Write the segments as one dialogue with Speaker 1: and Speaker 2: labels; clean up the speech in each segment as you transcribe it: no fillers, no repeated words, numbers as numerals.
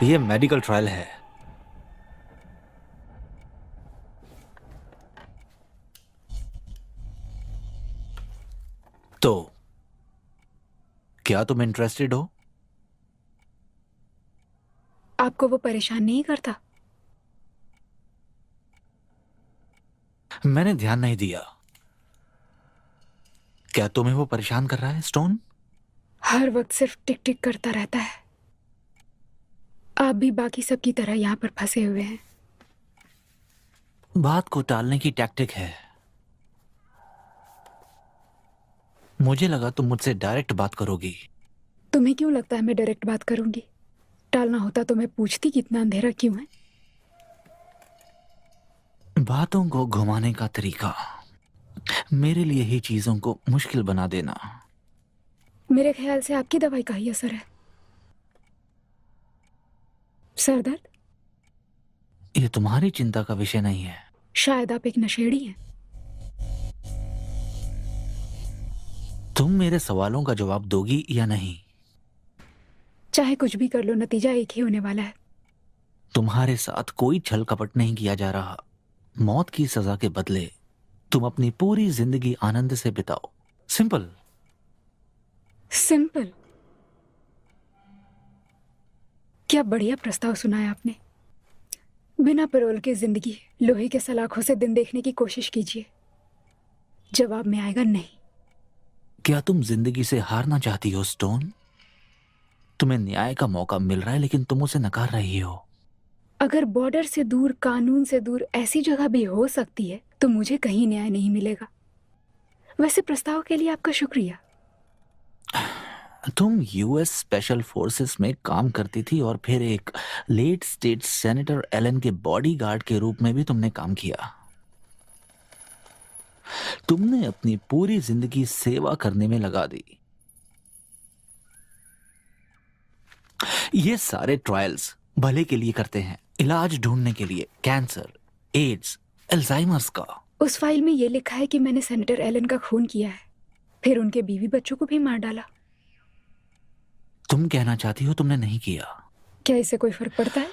Speaker 1: ये medical trial है। तो क्या तुम इंटरेस्टेड हो?
Speaker 2: आपको वो परेशान नहीं करता?
Speaker 1: मैंने ध्यान नहीं दिया। क्या तुम्हें वो परेशान कर रहा है, स्टोन?
Speaker 2: हर वक्त सिर्फ टिक टिक करता रहता है। आप भी बाकी सब की तरह यहाँ पर फंसे हुए हैं।
Speaker 1: बात को टालने की टैक्टिक है। मुझे लगा तुम मुझसे डायरेक्ट बात करोगी।
Speaker 2: तुम्हें क्यों लगता है मैं डायरेक्ट बात करूंगी? टालना होता तो मैं पूछती कितना अंधेरा क्यों है।
Speaker 1: बातों को घुमाने का तरीका मेरे लिए ही चीजों को मुश्किल बना देना।
Speaker 2: मेरे ख्याल से आपकी दवाई का ही असर है। सर दर्द?
Speaker 1: ये तुम्हारी चिंता का विषय नहीं है।
Speaker 2: शायद आप एक नशेड़ी हैं।
Speaker 1: तुम मेरे सवालों का जवाब दोगी या नहीं?
Speaker 2: चाहे कुछ भी कर लो, नतीजा एक ही होने वाला है।
Speaker 1: तुम्हारे साथ कोई छल कपट नहीं किया जा रहा। मौत की सजा के बदले तुम अपनी पूरी जिंदगी आनंद से बिताओ। सिंपल।
Speaker 2: सिंपल? क्या बढ़िया प्रस्ताव सुनाया आपने। बिना पैरोल के जिंदगी, लोहे के सलाखों से दिन देखने की कोशिश कीजिए। जवाब में आएगा नहीं।
Speaker 1: क्या तुम जिंदगी से हारना चाहती हो, स्टोन? तुम्हें न्याय का मौका मिल रहा है लेकिन तुम उसे नकार रही हो।
Speaker 2: अगर बॉर्डर से दूर, कानून से दूर ऐसी जगह भी हो सकती है तो मुझे कहीं न्याय नहीं मिलेगा। वैसे प्रस्ताव के लिए आपका शुक्रिया।
Speaker 1: तुम यूएस स्पेशल फोर्सेस में काम करती थी और फिर एक लेट स्टेट सेनेटर एलन के बॉडीगार्ड के रूप में भी तुमने काम किया। तुमने अपनी पूरी जिंदगी सेवा करने में लगा दी। ये सारे ट्रायल्स भले के लिए करते हैं, इलाज ढूंढने के लिए। कैंसर, एड्स, अल्जाइमर्स का।
Speaker 2: उस फाइल में ये लिखा है कि मैंने सेनेटर एलन का खून किया है, फिर उनके बीवी बच्चों को भी मार डाला।
Speaker 1: तुम कहना चाहती हो तुमने नहीं किया?
Speaker 2: क्या इससे कोई फर्क पड़ता है?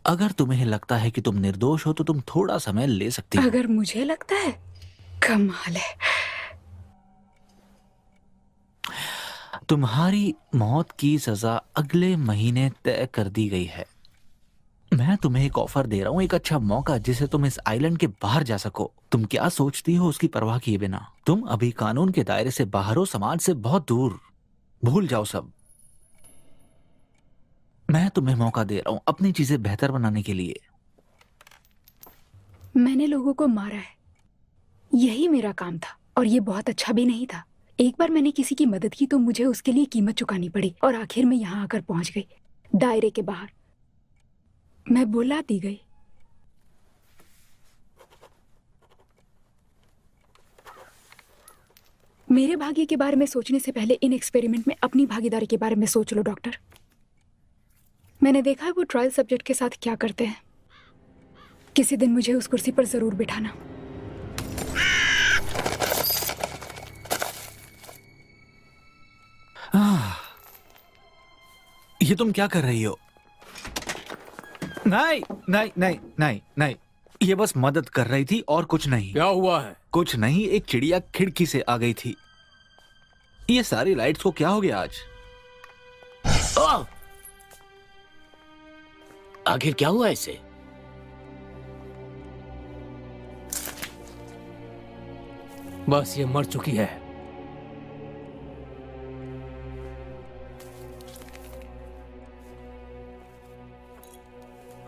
Speaker 1: अगर तुम्हें लगता है कि तुम निर्दोष हो तो तुम थोड़ा समय ले सकती हो।
Speaker 2: अगर मुझे लगता है? कमाल है।
Speaker 1: तुम्हारी मौत की सजा अगले महीने तय कर दी गई है। मैं तुम्हें एक ऑफर दे रहा हूं, एक अच्छा मौका जिससे तुम इस आइलैंड के बाहर जा सको। तुम क्या सोचती हो उसकी परवाह किए बिना? तुम अभी कानून के दायरे से बाहर हो, समाज से बहुत दूर। भूल जाओ सब। मैं तुम्हें मौका दे रहा हूं अपनी चीजें बेहतर बनाने के लिए।
Speaker 2: मैंने लोगों को मारा है, यही मेरा काम था, और ये बहुत अच्छा भी नहीं था। एक बार मैंने किसी की मदद की तो मुझे उसके लिए कीमत चुकानी पड़ी, और आखिर में यहाँ आकर पहुंच गई, दायरे के बाहर। मैं बुला दी गई। मेरे भाग्य के बारे में सोचने से पहले इन एक्सपेरिमेंट में अपनी भागीदारी के बारे में सोच लो, डॉक्टर। मैंने देखा है वो ट्रायल सब्जेक्ट के साथ क्या करते हैं। किसी दिन मुझे उस कुर्सी पर जरूर बिठाना।
Speaker 1: ये तुम क्या कर रही हो? नहीं नहीं नहीं नहीं नहीं, ये बस मदद कर रही थी और कुछ नहीं।
Speaker 3: क्या हुआ है?
Speaker 1: कुछ नहीं, एक चिड़िया खिड़की से आ गई थी। ये सारी लाइट्स को क्या हो गया आज?
Speaker 3: आखिर क्या हुआ इसे? बस ये मर चुकी है।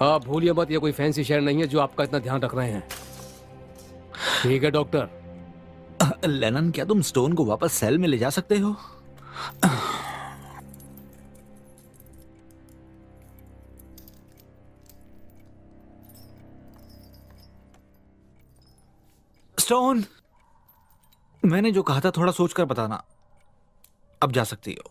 Speaker 3: आप भूलिए मत, ये कोई फैंसी शहर नहीं है जो आपका इतना ध्यान रख रहे हैं। ठीक है डॉक्टर।
Speaker 1: लेनन, क्या तुम स्टोन को वापस सेल में ले जा सकते हो? स्टोन, मैंने जो कहा था थोड़ा सोचकर बताना। अब जा सकती हो।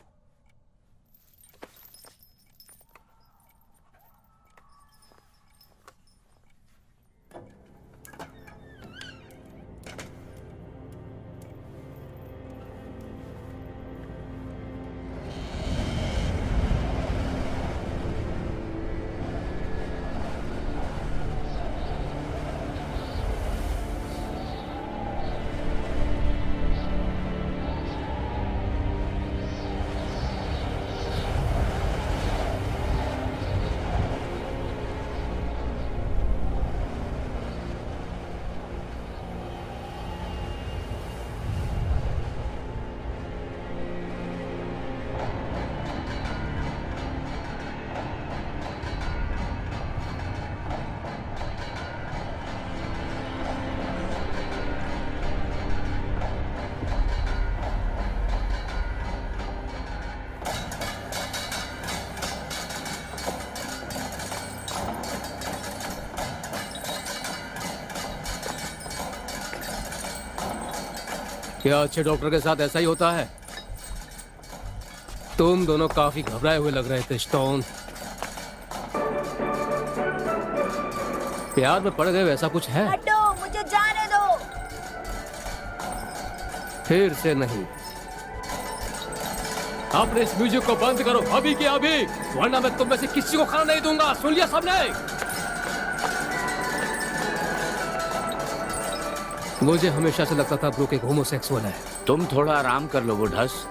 Speaker 3: क्या अच्छे डॉक्टर के साथ ऐसा ही होता है? तुम दोनों काफी घबराए हुए लग रहे थे स्टोन। प्यार में पड़ गए वैसा कुछ है?
Speaker 4: हटो, मुझे जाने दो।
Speaker 3: फिर से नहीं। अपने इस म्यूजिक को बंद करो अभी के अभी, वरना मैं तुम में से किसी को खाना नहीं दूंगा। सुन लिया सबने? मुझे हमेशा से लगता था ब्रूक एक होमोसेक्सुअल है।
Speaker 5: तुम थोड़ा आराम कर लो बुढ़स।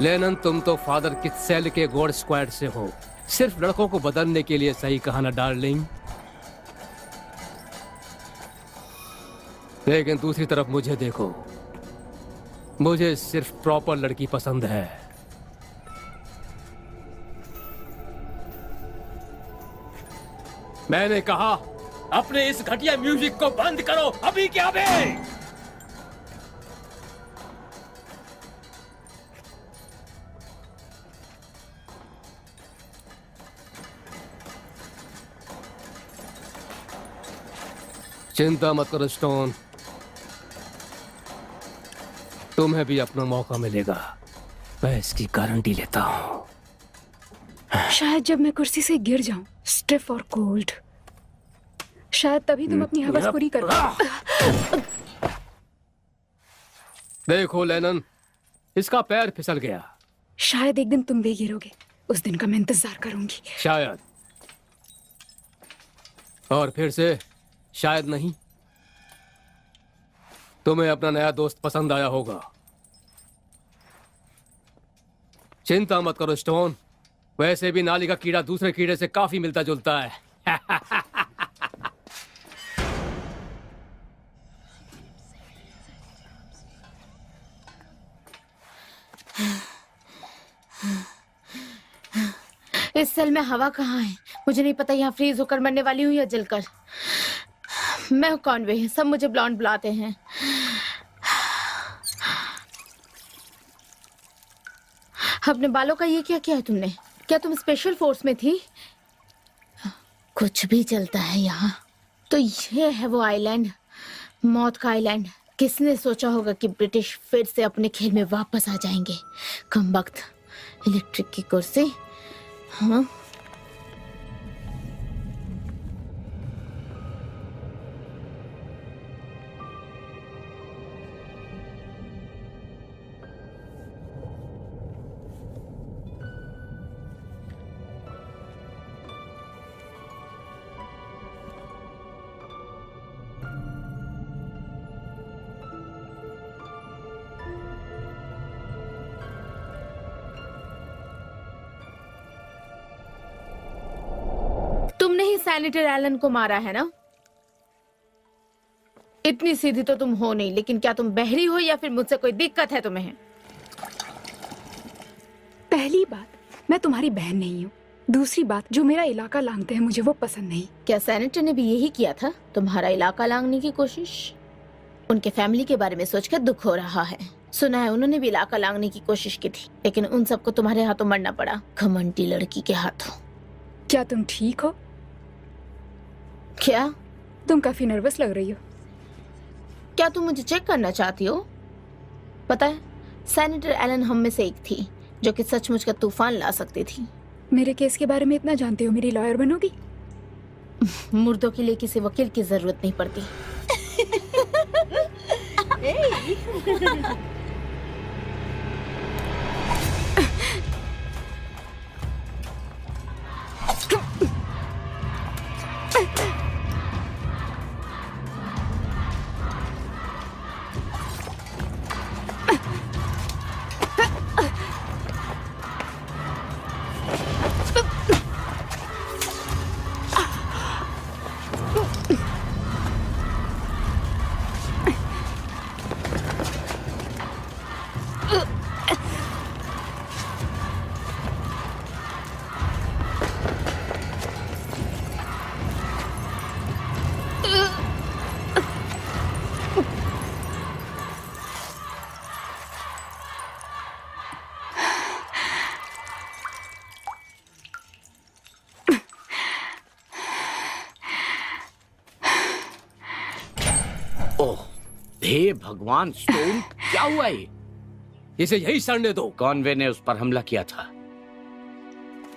Speaker 3: लेनन, तुम तो फादर किटसेल के गॉड स्क्वाड से हो। सिर्फ लड़कों को बदलने के लिए, सही कहा ना डार्लिंग? लेकिन दूसरी तरफ मुझे देखो, मुझे सिर्फ प्रॉपर लड़की पसंद है। मैंने कहा अपने इस घटिया म्यूजिक को बंद करो अभी के अभी। चिंता मत करो स्टोन, तुम्हें भी अपना मौका मिलेगा, मैं इसकी गारंटी लेता हूं।
Speaker 2: शायद जब मैं कुर्सी से गिर जाऊं, स्टिफ और कोल्ड, शायद तभी तुम अपनी हवस पूरी कर पाओ।
Speaker 3: देखो लेनन, इसका पैर फिसल गया।
Speaker 2: शायद एक दिन तुम भी गिरोगे, उस दिन का मैं इंतजार करूंगी।
Speaker 3: शायद, और फिर से शायद नहीं। तुम्हें अपना नया दोस्त पसंद आया होगा। चिंता मत करो स्टोन, वैसे भी नाली का कीड़ा दूसरे कीड़े से काफी मिलता जुलता है।
Speaker 4: इस सेल में हवा कहाँ है? मुझे नहीं पता यहाँ फ्रीज होकर मरने वाली हूँ या जलकर। मैं कॉनवे है, सब मुझे ब्लॉन्ड बुलाते हैं। अपने बालों का ये क्या किया है तुमने? क्या तुम स्पेशल फोर्स में थी? कुछ भी चलता है यहाँ। तो ये है वो आइलैंड, मौत का आइलैंड। किसने सोचा होगा कि ब्रिटिश फिर से अपने खेल में वापस आ जाएंगे? कम वक्त, इलेक्ट्रिक की कुर्सी। हाँ, तुमने ही सैनिटर एलन को मारा है ना? इतनी सीधी तो तुम हो नहीं, लेकिन क्या तुम बहरी हो या फिर मुझसे कोई दिक्कत है तुम्हें?
Speaker 2: पहली बात, मैं तुम्हारी बहन नहीं हूँ। दूसरी बात, जो मेरा इलाका लांघते हैं मुझे वो पसंद नहीं।
Speaker 4: क्या सैनिटर ने भी यही किया था, तुम्हारा इलाका लांघने की कोशिश? उनके फैमिली के बारे में सोचकर दुख हो रहा है। सुना है उन्होंने भी इलाका लांघने की कोशिश की थी, लेकिन उन सबको तुम्हारे हाथों मरना पड़ा, घमंडी लड़की के हाथों।
Speaker 2: क्या तुम ठीक हो?
Speaker 4: क्या
Speaker 2: तुम काफी नर्वस लग रही हो।
Speaker 4: क्या तुम मुझे चेक करना चाहती हो? पता है, सैनिटर एलन हम में से एक थी जो कि सचमुच का तूफान ला सकती थी।
Speaker 2: मेरे केस के बारे में इतना जानते हो, मेरी लॉयर बनोगी?
Speaker 4: मुर्दों के लिए किसी वकील की जरूरत नहीं पड़ती।
Speaker 5: ओह हे भगवान स्टोन, क्या हुआ ये?
Speaker 3: इसे यही सड़ने दो।
Speaker 5: कॉनवे ने उस पर हमला किया था।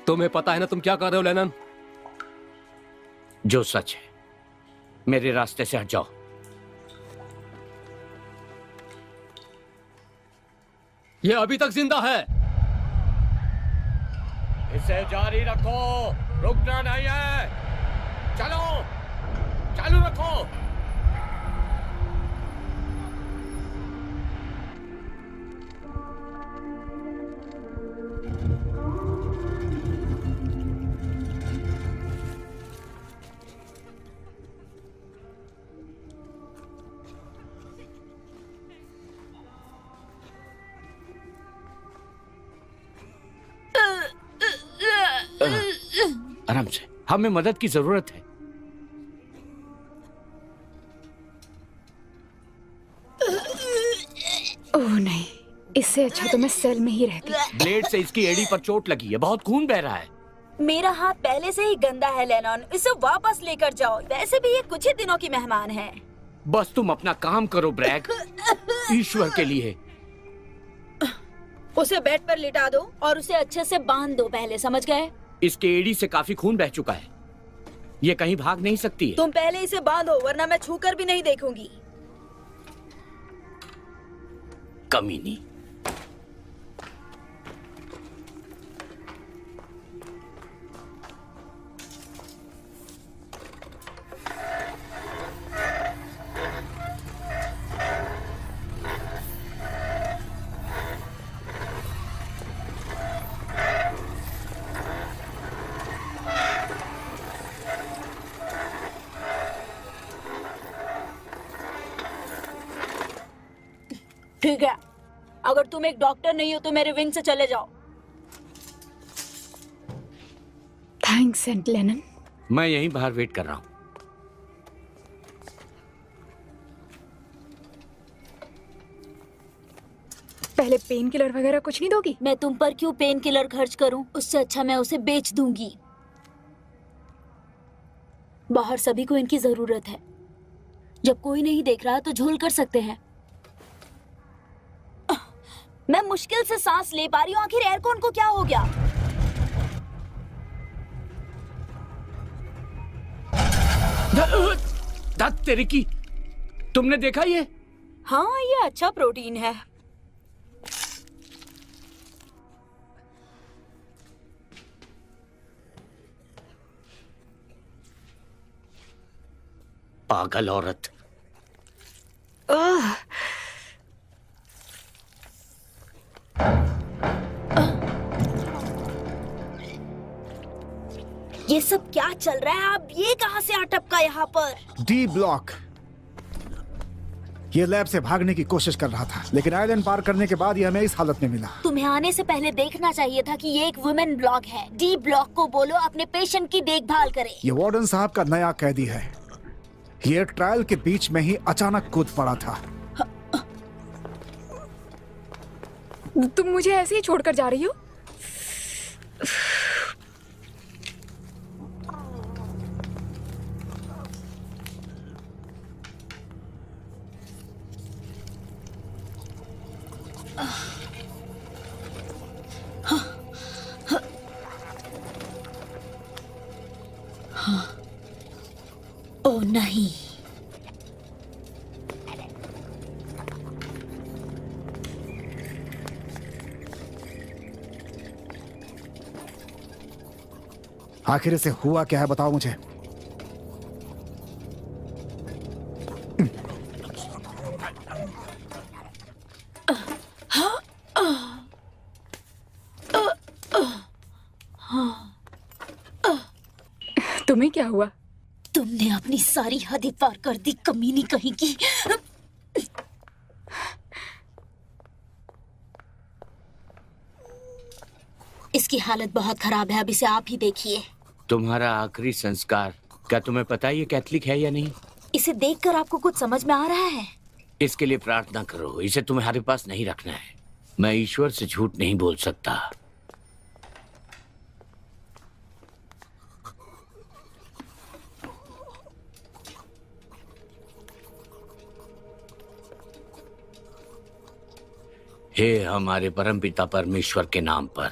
Speaker 3: तुम्हें पता है ना तुम क्या कर रहे हो लेनन?
Speaker 5: जो सच है, मेरे रास्ते से हट जाओ।
Speaker 3: ये अभी तक जिंदा है।
Speaker 5: इसे जारी रखो, रुकना नहीं है। चलो, चालू रखो। आराम से, हमें मदद की जरूरत है।
Speaker 2: ओह नहीं, इससे अच्छा तो मैं सेल में ही रहती।
Speaker 5: ब्लेड से इसकी एड़ी पर चोट लगी है, बहुत खून बह रहा है।
Speaker 6: मेरा हाथ पहले से ही गंदा है लेनॉन, इसे वापस लेकर जाओ। वैसे भी ये कुछ ही दिनों की मेहमान है।
Speaker 5: बस तुम अपना काम करो ब्रैग, ईश्वर के लिए।
Speaker 6: उसे बेड पर लिटा दो और उसे अच्छे से बांध दो पहले, समझ गए?
Speaker 5: इसके एड़ी से काफी खून बह चुका है, ये कहीं भाग नहीं सकती है।
Speaker 6: तुम पहले इसे बांधो, वरना मैं छूकर भी नहीं देखूंगी।
Speaker 5: कमीनी।
Speaker 6: ठीक है, अगर तुम एक डॉक्टर नहीं हो तो मेरे विंग से चले जाओ।
Speaker 2: Thanks saint Lennon.
Speaker 5: मैं यहीं बाहर वेट कर रहा हूँ।
Speaker 2: पहले पेन किलर वगैरह कुछ नहीं दोगी?
Speaker 6: मैं तुम पर क्यों पेन किलर खर्च करूं? उससे अच्छा मैं उसे बेच दूंगी। बाहर सभी को इनकी जरूरत है। जब कोई नहीं देख रहा तो झोल कर सकते हैं। मैं मुश्किल से सांस ले पा रही हूँ, आखिर एयरकॉन को क्या हो गया?
Speaker 5: धत तेरी की, तुमने देखा ये?
Speaker 6: हाँ, ये अच्छा प्रोटीन है।
Speaker 5: पागल औरत।
Speaker 2: आह,
Speaker 6: ये सब क्या चल रहा है? अब ये कहाँ से आ टपका यहाँ पर?
Speaker 7: D block. ये लैब से भागने की कोशिश कर रहा था, लेकिन आइलैंड पार करने के बाद ये हमें इस हालत में मिला।
Speaker 6: तुम्हें आने से पहले देखना चाहिए था कि ये एक वुमेन ब्लॉक है। डी ब्लॉक को बोलो अपने पेशेंट की देखभाल करे।
Speaker 7: ये वार्डन साहब का नया कैदी है। ये ट्रायल के बीच में ही अचानक कूद पड़ा था।
Speaker 2: तुम मुझे ऐसे ही छोड़कर जा रही हो?
Speaker 6: ओह नहीं,
Speaker 7: आखिर इसे हुआ क्या है, बताओ मुझे।
Speaker 2: तुम्हें क्या हुआ?
Speaker 6: तुमने अपनी सारी हदें पार कर दी, कमीनी कहीं की। इसकी हालत बहुत खराब है, अब इसे आप ही देखिए।
Speaker 5: तुम्हारा आखिरी संस्कार, क्या तुम्हें पता है ये कैथलिक है या नहीं?
Speaker 6: इसे देखकर आपको कुछ समझ में आ रहा है?
Speaker 5: इसके लिए प्रार्थना करो, इसे तुम्हारे पास नहीं रखना है। मैं ईश्वर से झूठ नहीं बोल सकता। हे हमारे परमपिता परमेश्वर के नाम पर।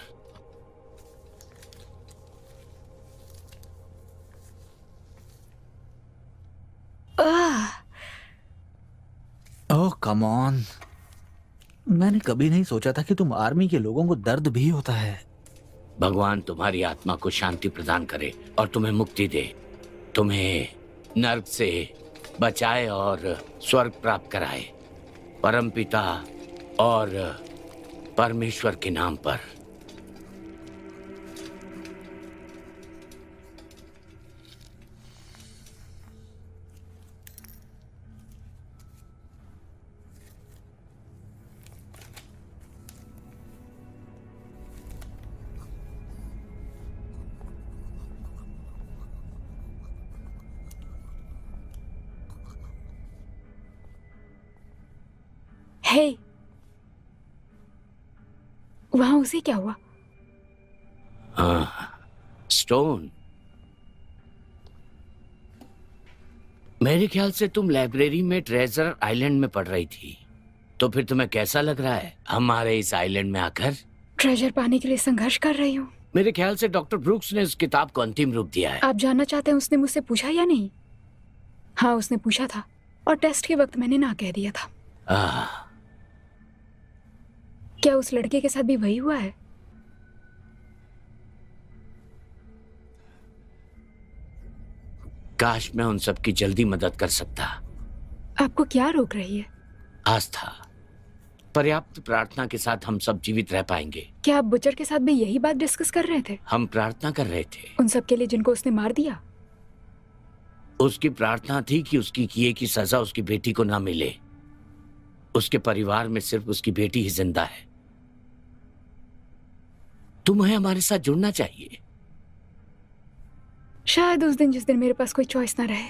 Speaker 1: ओह कम ऑन, मैंने कभी नहीं सोचा था कि तुम आर्मी के लोगों को दर्द भी होता है।
Speaker 5: भगवान तुम्हारी आत्मा को शांति प्रदान करे और तुम्हें मुक्ति दे, तुम्हें नर्क से बचाए और स्वर्ग प्राप्त कराए, परमपिता और परमेश्वर के नाम पर।
Speaker 2: हे, वहां उसे क्या हुआ?
Speaker 5: स्टोन, मेरे ख्याल से तुम लाइब्रेरी में ट्रेजर आइलैंड में पढ़ रही थी, तो फिर तुम्हें कैसा लग रहा है हमारे इस आइलैंड में आकर?
Speaker 2: ट्रेजर पाने के लिए संघर्ष कर रही हूँ।
Speaker 5: मेरे ख्याल से डॉक्टर ब्रूक्स ने उस किताब को अंतिम रूप दिया है।
Speaker 2: आप जानना चाहते हैं उसने मुझसे पूछा या नहीं? हाँ, उसने पूछा था और टेस्ट के वक्त मैंने ना कह दिया था। क्या उस लड़के के साथ भी वही हुआ है?
Speaker 5: काश मैं उन सब की जल्दी मदद कर सकता।
Speaker 2: आपको क्या रोक रही है?
Speaker 5: आस्था, पर्याप्त प्रार्थना के साथ हम सब जीवित रह पाएंगे।
Speaker 2: क्या आप बुचर के साथ भी यही बात डिस्कस कर रहे थे?
Speaker 5: हम प्रार्थना कर रहे थे।
Speaker 2: उन सब के लिए जिनको उसने मार दिया?
Speaker 5: उसकी प्रार्थना थी कि उसकी किए की सजा उसकी बेटी को ना मिले। उसके परिवार में सिर्फ उसकी बेटी ही जिंदा है। तुम्हें हमारे साथ जुड़ना चाहिए।
Speaker 2: शायद उस दिन जिस दिन मेरे पास कोई चॉइस ना रहे।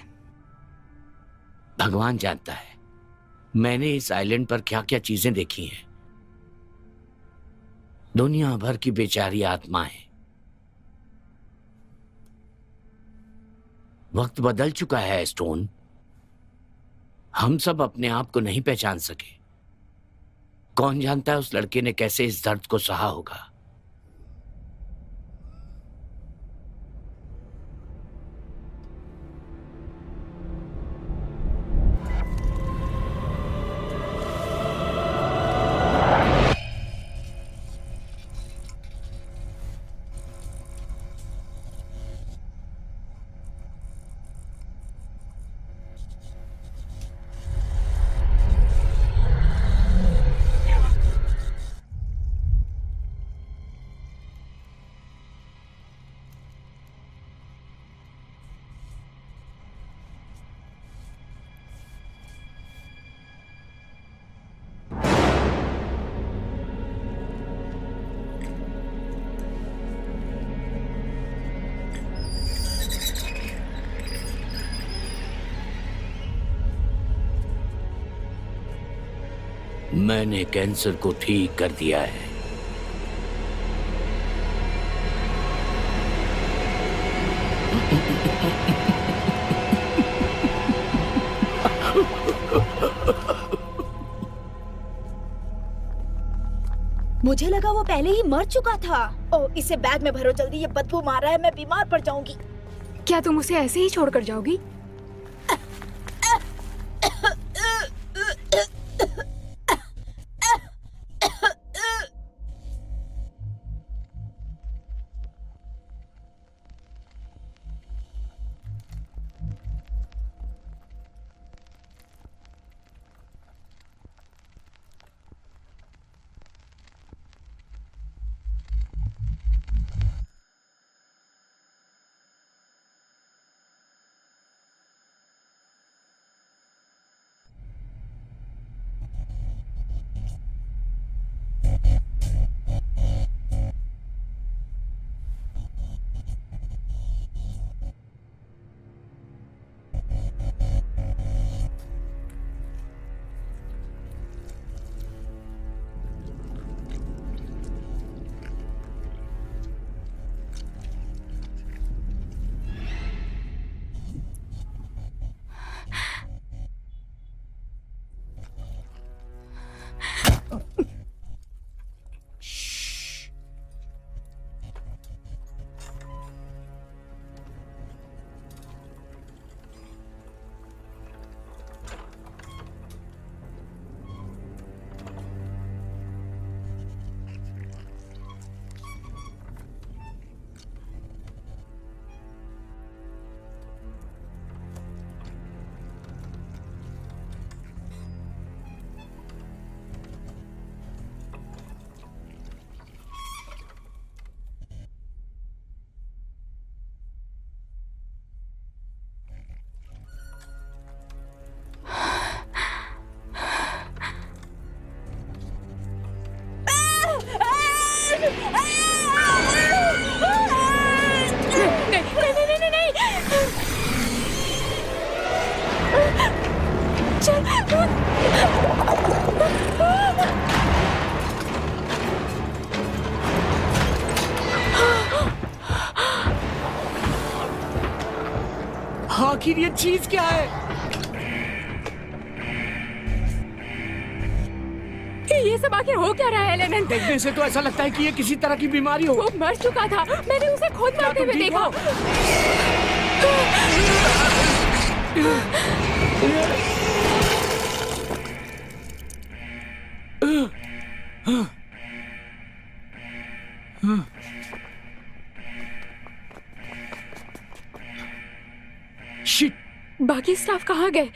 Speaker 5: भगवान जानता है मैंने इस आइलैंड पर क्या क्या चीजें देखी हैं। दुनिया भर की बेचारी आत्माएं। वक्त बदल चुका है स्टोन। हम सब अपने आप को नहीं पहचान सके। कौन जानता है उस लड़के ने कैसे इस दर्द को सहा होगा। मैंने कैंसर को ठीक कर दिया है।
Speaker 6: मुझे लगा वो पहले ही मर चुका था। ओ, इसे बैग में भरो जल्दी, ये बदबू मार रहा है, मैं बीमार पड़ जाऊंगी।
Speaker 2: क्या तुम उसे ऐसे ही छोड़कर जाओगी?
Speaker 5: आखिर ये चीज क्या है?
Speaker 2: ये सब आखिर हो क्या रहा है लेनन?
Speaker 5: देखने से तो ऐसा लगता है कि ये किसी तरह की बीमारी हो।
Speaker 2: वो मर चुका था, मैंने उसे खुद मरते हुए
Speaker 5: ठीक
Speaker 2: देखा।
Speaker 5: हो? शिट!
Speaker 2: बाकी स्टाफ कहाँ गए?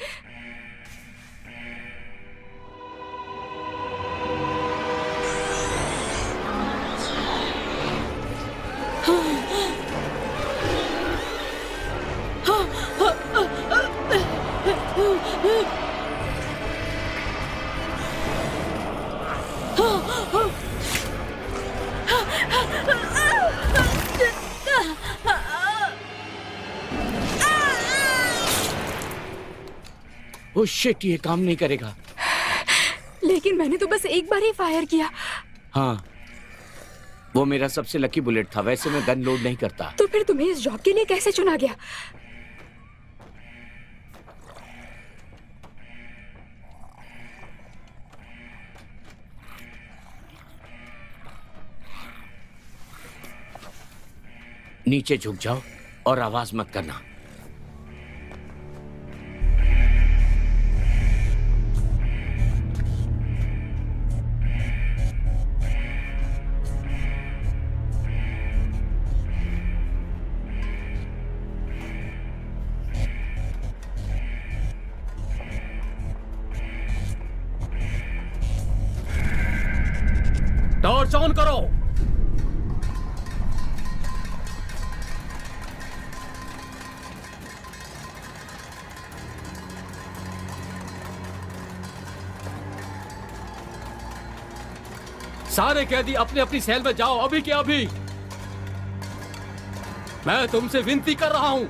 Speaker 5: ओह शिट, ये काम नहीं करेगा।
Speaker 2: लेकिन मैंने तो बस एक बार ही फायर किया।
Speaker 5: हाँ, वो मेरा सबसे लकी बुलेट था। वैसे मैं गन लोड नहीं करता।
Speaker 2: तो फिर तुम्हें इस जॉब के लिए कैसे चुना गया?
Speaker 5: नीचे झुक जाओ और आवाज मत करना।
Speaker 3: टॉर्च ऑन करो। सारे कैदी अपनी अपनी सेल में जाओ, अभी के अभी। मैं तुमसे विनती कर रहा हूं।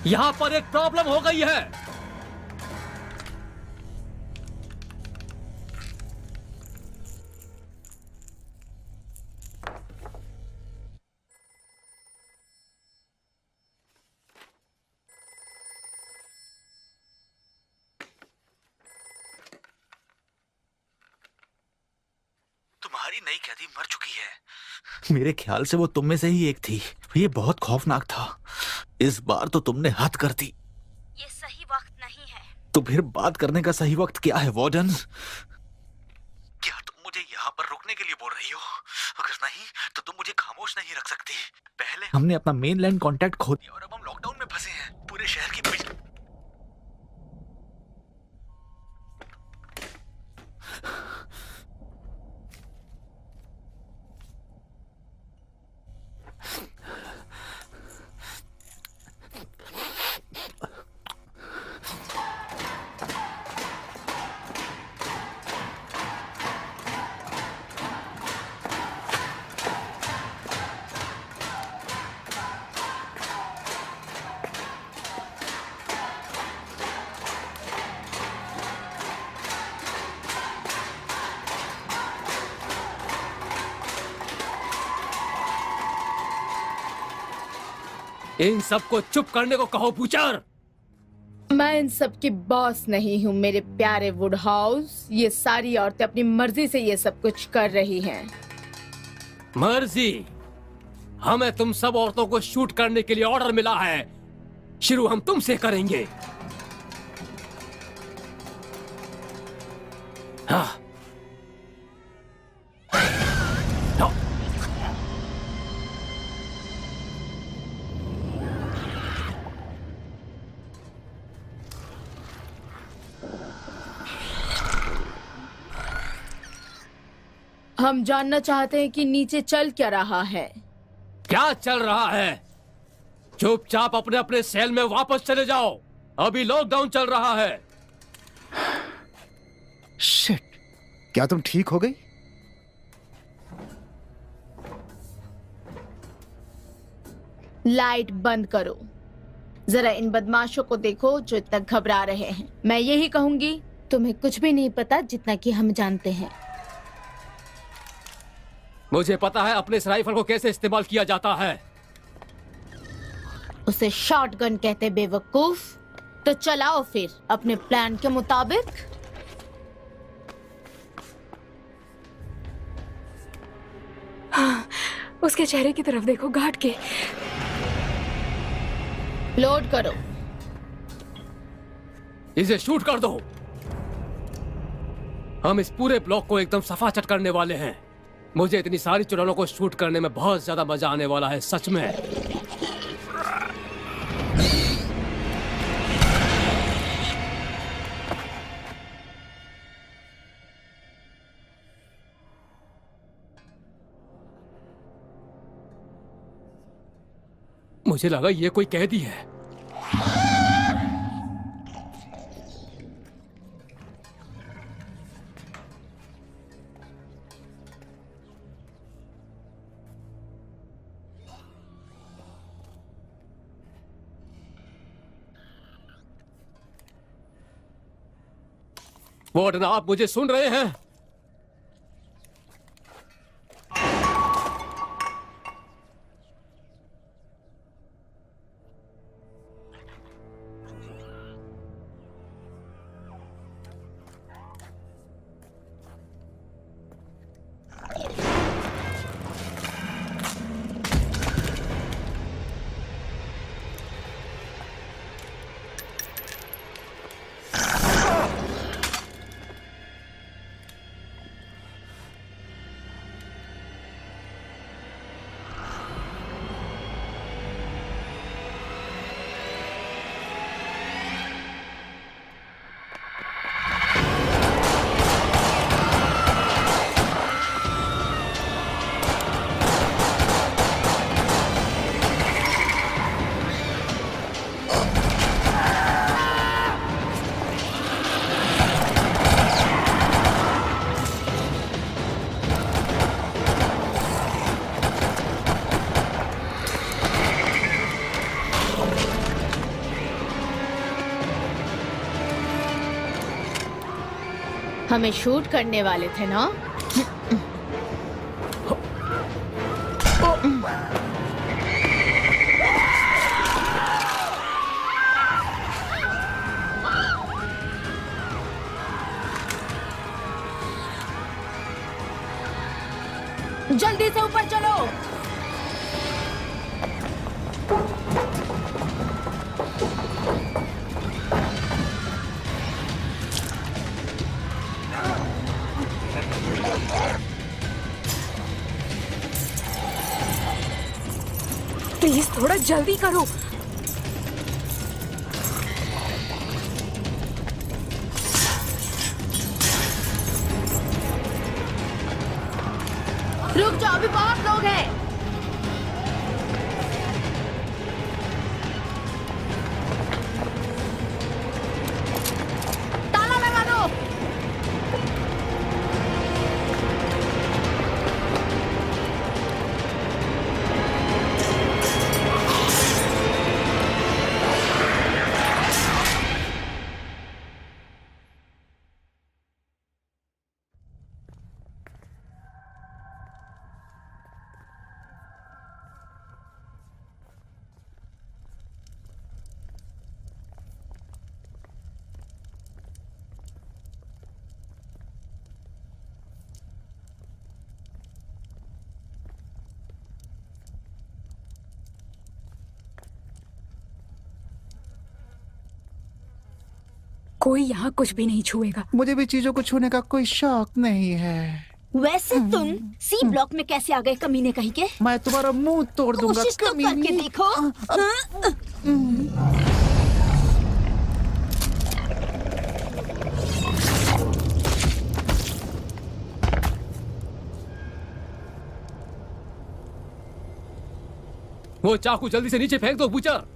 Speaker 3: यहां पर एक प्रॉब्लम हो गई है।
Speaker 1: तुम्हारी नई कैदी मर चुकी है। मेरे ख्याल से वो तुम में से ही एक थी। ये बहुत खौफनाक था। इस बार तो तुमने हद कर दी।
Speaker 6: ये सही वक्त नहीं है।
Speaker 1: तो फिर बात करने का सही वक्त क्या है वार्डन? क्या तुम मुझे यहाँ पर रुकने के लिए बोल रही हो? अगर नहीं तो तुम मुझे खामोश नहीं रख सकती। पहले हमने अपना मेनलैंड कांटेक्ट खो दिया और अब हम लॉकडाउन में फंसे हैं। पूरे शहर की बिजली
Speaker 3: इन सबको चुप करने को कहो बूचर।
Speaker 4: मैं इन सब की बॉस नहीं हूँ मेरे प्यारे वुड हाउस। ये सारी औरतें अपनी मर्जी से ये सब कुछ कर रही हैं।
Speaker 3: मर्जी? हमें तुम सब औरतों को शूट करने के लिए ऑर्डर मिला है। शुरू हम तुमसे करेंगे। हाँ। हाँ।
Speaker 4: हम जानना चाहते हैं कि नीचे चल क्या रहा है।
Speaker 3: क्या चल रहा है? चुपचाप अपने अपने सेल में वापस चले जाओ। अभी लॉकडाउन चल रहा है।
Speaker 7: शिट, क्या तुम ठीक हो गई?
Speaker 4: लाइट बंद करो। जरा इन बदमाशों को देखो जो इतना घबरा रहे हैं। मैं यही कहूंगी, तुम्हें कुछ भी नहीं पता जितना कि हम जानते हैं।
Speaker 3: मुझे पता है अपने इस राइफल को कैसे इस्तेमाल किया जाता है।
Speaker 4: उसे शॉटगन कहते बेवकूफ। तो चलाओ फिर अपने प्लान के मुताबिक।
Speaker 2: उसके चेहरे की तरफ देखो, घाट के।
Speaker 4: लोड करो।
Speaker 3: इसे शूट कर दो। हम इस पूरे ब्लॉक को एकदम सफाचट करने वाले हैं। मुझे इतनी सारी चुड़ैलों को शूट करने में बहुत ज्यादा मजा आने वाला है, सच में। मुझे लगा ये कोई कैदी है। वार्डन, आप मुझे सुन रहे हैं?
Speaker 4: हमें शूट करने वाले थे ना? जल्दी से ऊपर चलो।
Speaker 2: प्लीज थोड़ा जल्दी करो।
Speaker 4: रुक जाओ, अभी बहुत लोग हैं। ताला लगा दो।
Speaker 2: कोई यहाँ कुछ भी नहीं छुएगा।
Speaker 7: मुझे भी चीजों को छूने का कोई शौक नहीं है।
Speaker 6: वैसे तुम सी ब्लॉक में कैसे आ गए कमीने कहीं के?
Speaker 7: मैं तुम्हारा मुंह तोड़ दूंगा
Speaker 6: कोशिश तो करके
Speaker 7: कमीनी।
Speaker 6: देखो।
Speaker 3: वो चाकू जल्दी से नीचे फेंक दो, बूचर।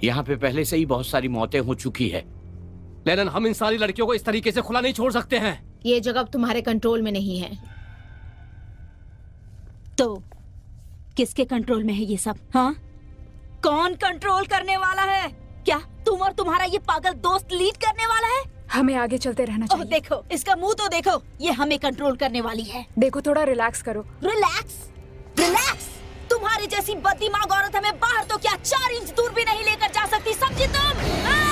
Speaker 5: यहाँ पे पहले से ही बहुत सारी मौतें हो चुकी है।
Speaker 3: लेनन, हम इन सारी लड़कियों को इस तरीके से खुला नहीं छोड़ सकते हैं।
Speaker 4: ये जगह अब तुम्हारे कंट्रोल में नहीं है।
Speaker 6: तो किसके कंट्रोल में है ये सब? हाँ, कौन कंट्रोल करने वाला है? क्या तुम और तुम्हारा ये पागल दोस्त लीड करने वाला है?
Speaker 2: हमें आगे चलते रहना
Speaker 6: ओह
Speaker 2: चाहिए।
Speaker 6: देखो, इसका मुंह तो देखो, ये हमें कंट्रोल करने वाली है।
Speaker 2: देखो, थोड़ा रिलैक्स करो।
Speaker 6: Relax, relax. तुम्हारी जैसी बददिमाग औरत हमें बाहर तो क्या 4 इंच दूर भी नहीं लेकर जा सकती, समझी तुम?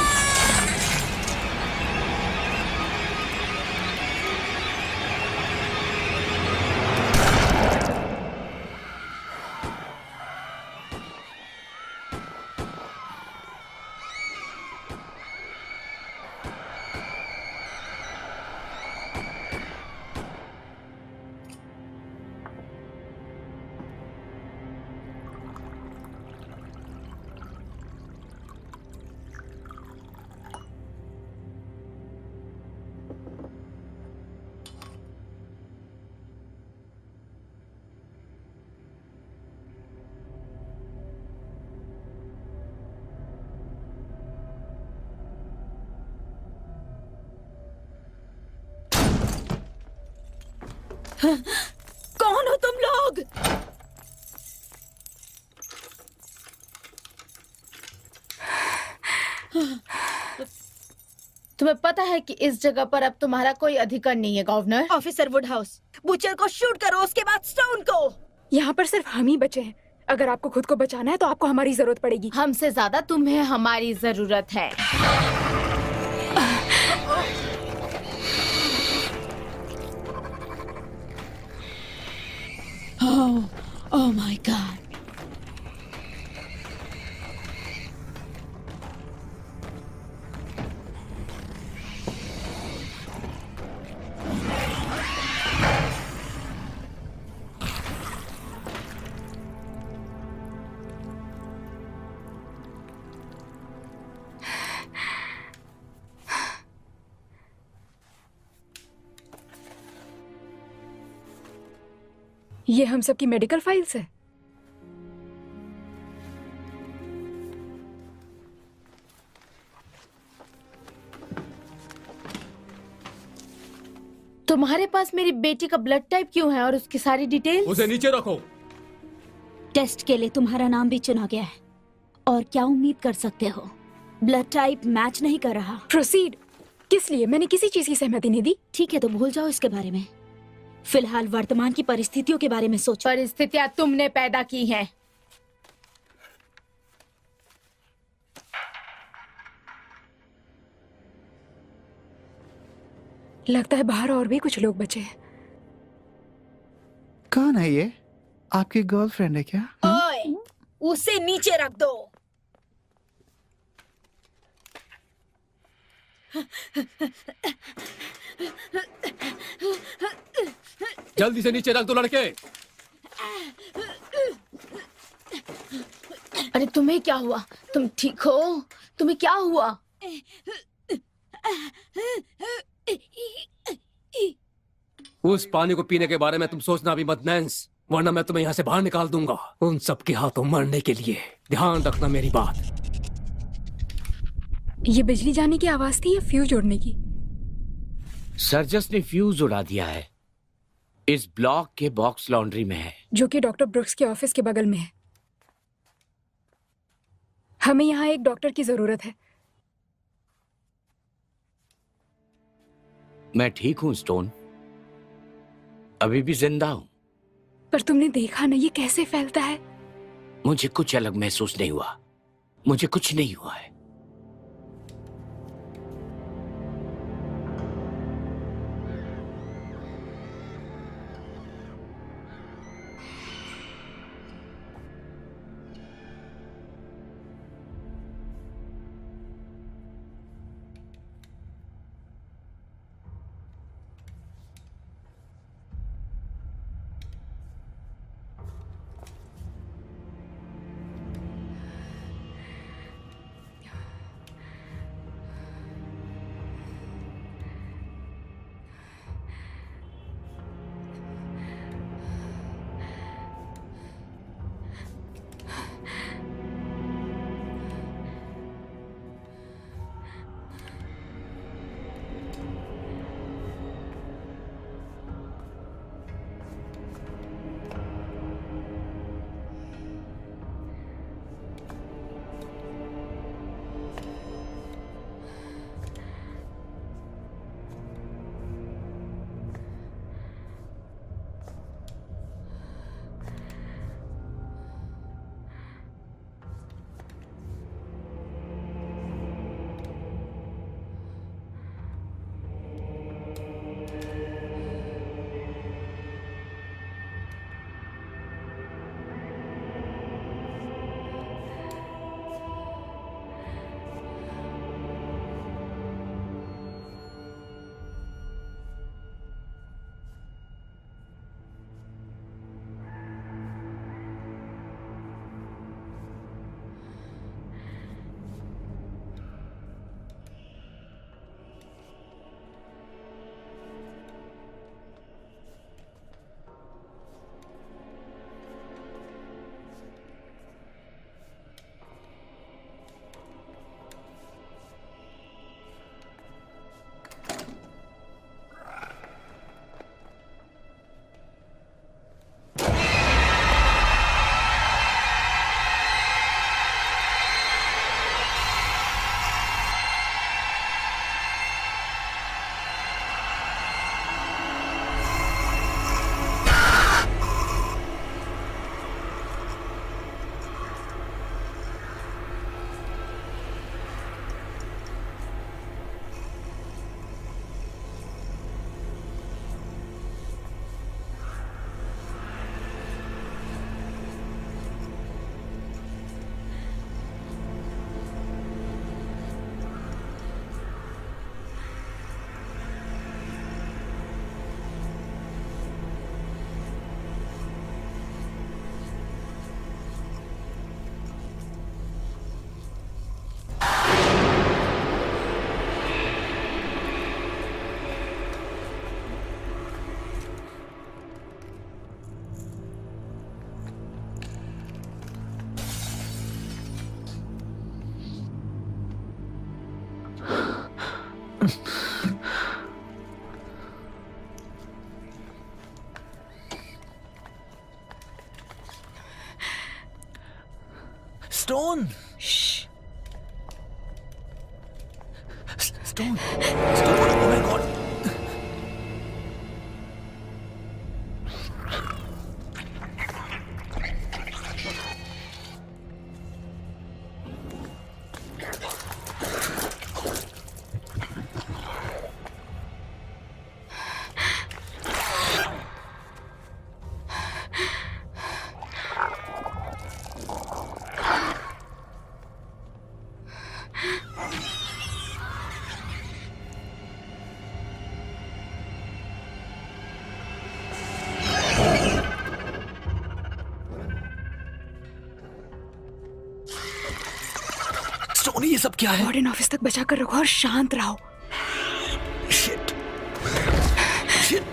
Speaker 6: कौन हो तुम लोग?
Speaker 4: तुम्हें पता है कि इस जगह पर अब तुम्हारा कोई अधिकार नहीं है, गवर्नर।
Speaker 6: ऑफिसर वुडहाउस, बुचर को शूट करो, उसके बाद स्टोन को।
Speaker 2: यहाँ पर सिर्फ हम ही बचे हैं। अगर आपको खुद को बचाना है तो आपको हमारी जरूरत पड़ेगी।
Speaker 4: हमसे ज्यादा तुम्हें हमारी जरूरत है।
Speaker 6: ओह माय गॉड।
Speaker 2: ये हम सबकी मेडिकल फाइल्स है।
Speaker 4: तुम्हारे पास मेरी बेटी का ब्लड टाइप क्यों है और उसकी सारी डिटेल्स?
Speaker 3: उसे नीचे रखो।
Speaker 6: टेस्ट के लिए तुम्हारा नाम भी चुना गया है, और क्या उम्मीद कर सकते हो? ब्लड टाइप मैच नहीं कर रहा।
Speaker 2: प्रोसीड। किस लिए? मैंने किसी चीज की सहमति नहीं दी।
Speaker 6: ठीक है, तो भूल जाओ इसके बारे में। फिलहाल वर्तमान की परिस्थितियों के बारे में सोचो।
Speaker 4: परिस्थितियां तुमने पैदा की हैं।
Speaker 2: लगता है बाहर और भी कुछ लोग बचे हैं।
Speaker 7: कौन है ये? आपकी गर्लफ्रेंड है क्या?
Speaker 6: ओए, उसे नीचे रख दो।
Speaker 3: जल्दी से नीचे रख दो लड़के।
Speaker 4: अरे तुम्हें क्या हुआ? तुम ठीक हो? तुम्हें क्या हुआ?
Speaker 3: उस पानी को पीने के बारे में तुम सोचना भी मत नैंस, वरना मैं तुम्हें यहाँ से बाहर निकाल दूंगा उन सबके हाथों मरने के लिए। ध्यान रखना मेरी बात।
Speaker 2: ये बिजली जाने की आवाज थी या फ्यूज उड़ने की?
Speaker 5: सर्जस ने फ्यूज उड़ा दिया है। इस ब्लॉक के बॉक्स लॉन्ड्री में है।
Speaker 2: जो कि डॉक्टर ब्रुक्स के ऑफिस के बगल में है। हमें यहाँ एक डॉक्टर की जरूरत है।
Speaker 5: मैं ठीक हूँ स्टोन, अभी भी जिंदा हूँ।
Speaker 2: पर तुमने देखा ना ये कैसे फैलता है।
Speaker 5: मुझे कुछ अलग महसूस नहीं हुआ। मुझे कुछ नहीं हुआ है।
Speaker 1: स्टोन
Speaker 2: श्श,
Speaker 1: stone stone oh my God stone ये सब क्या है?
Speaker 2: वार्डन ऑफिस तक बचा कर रखो और शांत रहो।
Speaker 1: शिट शिट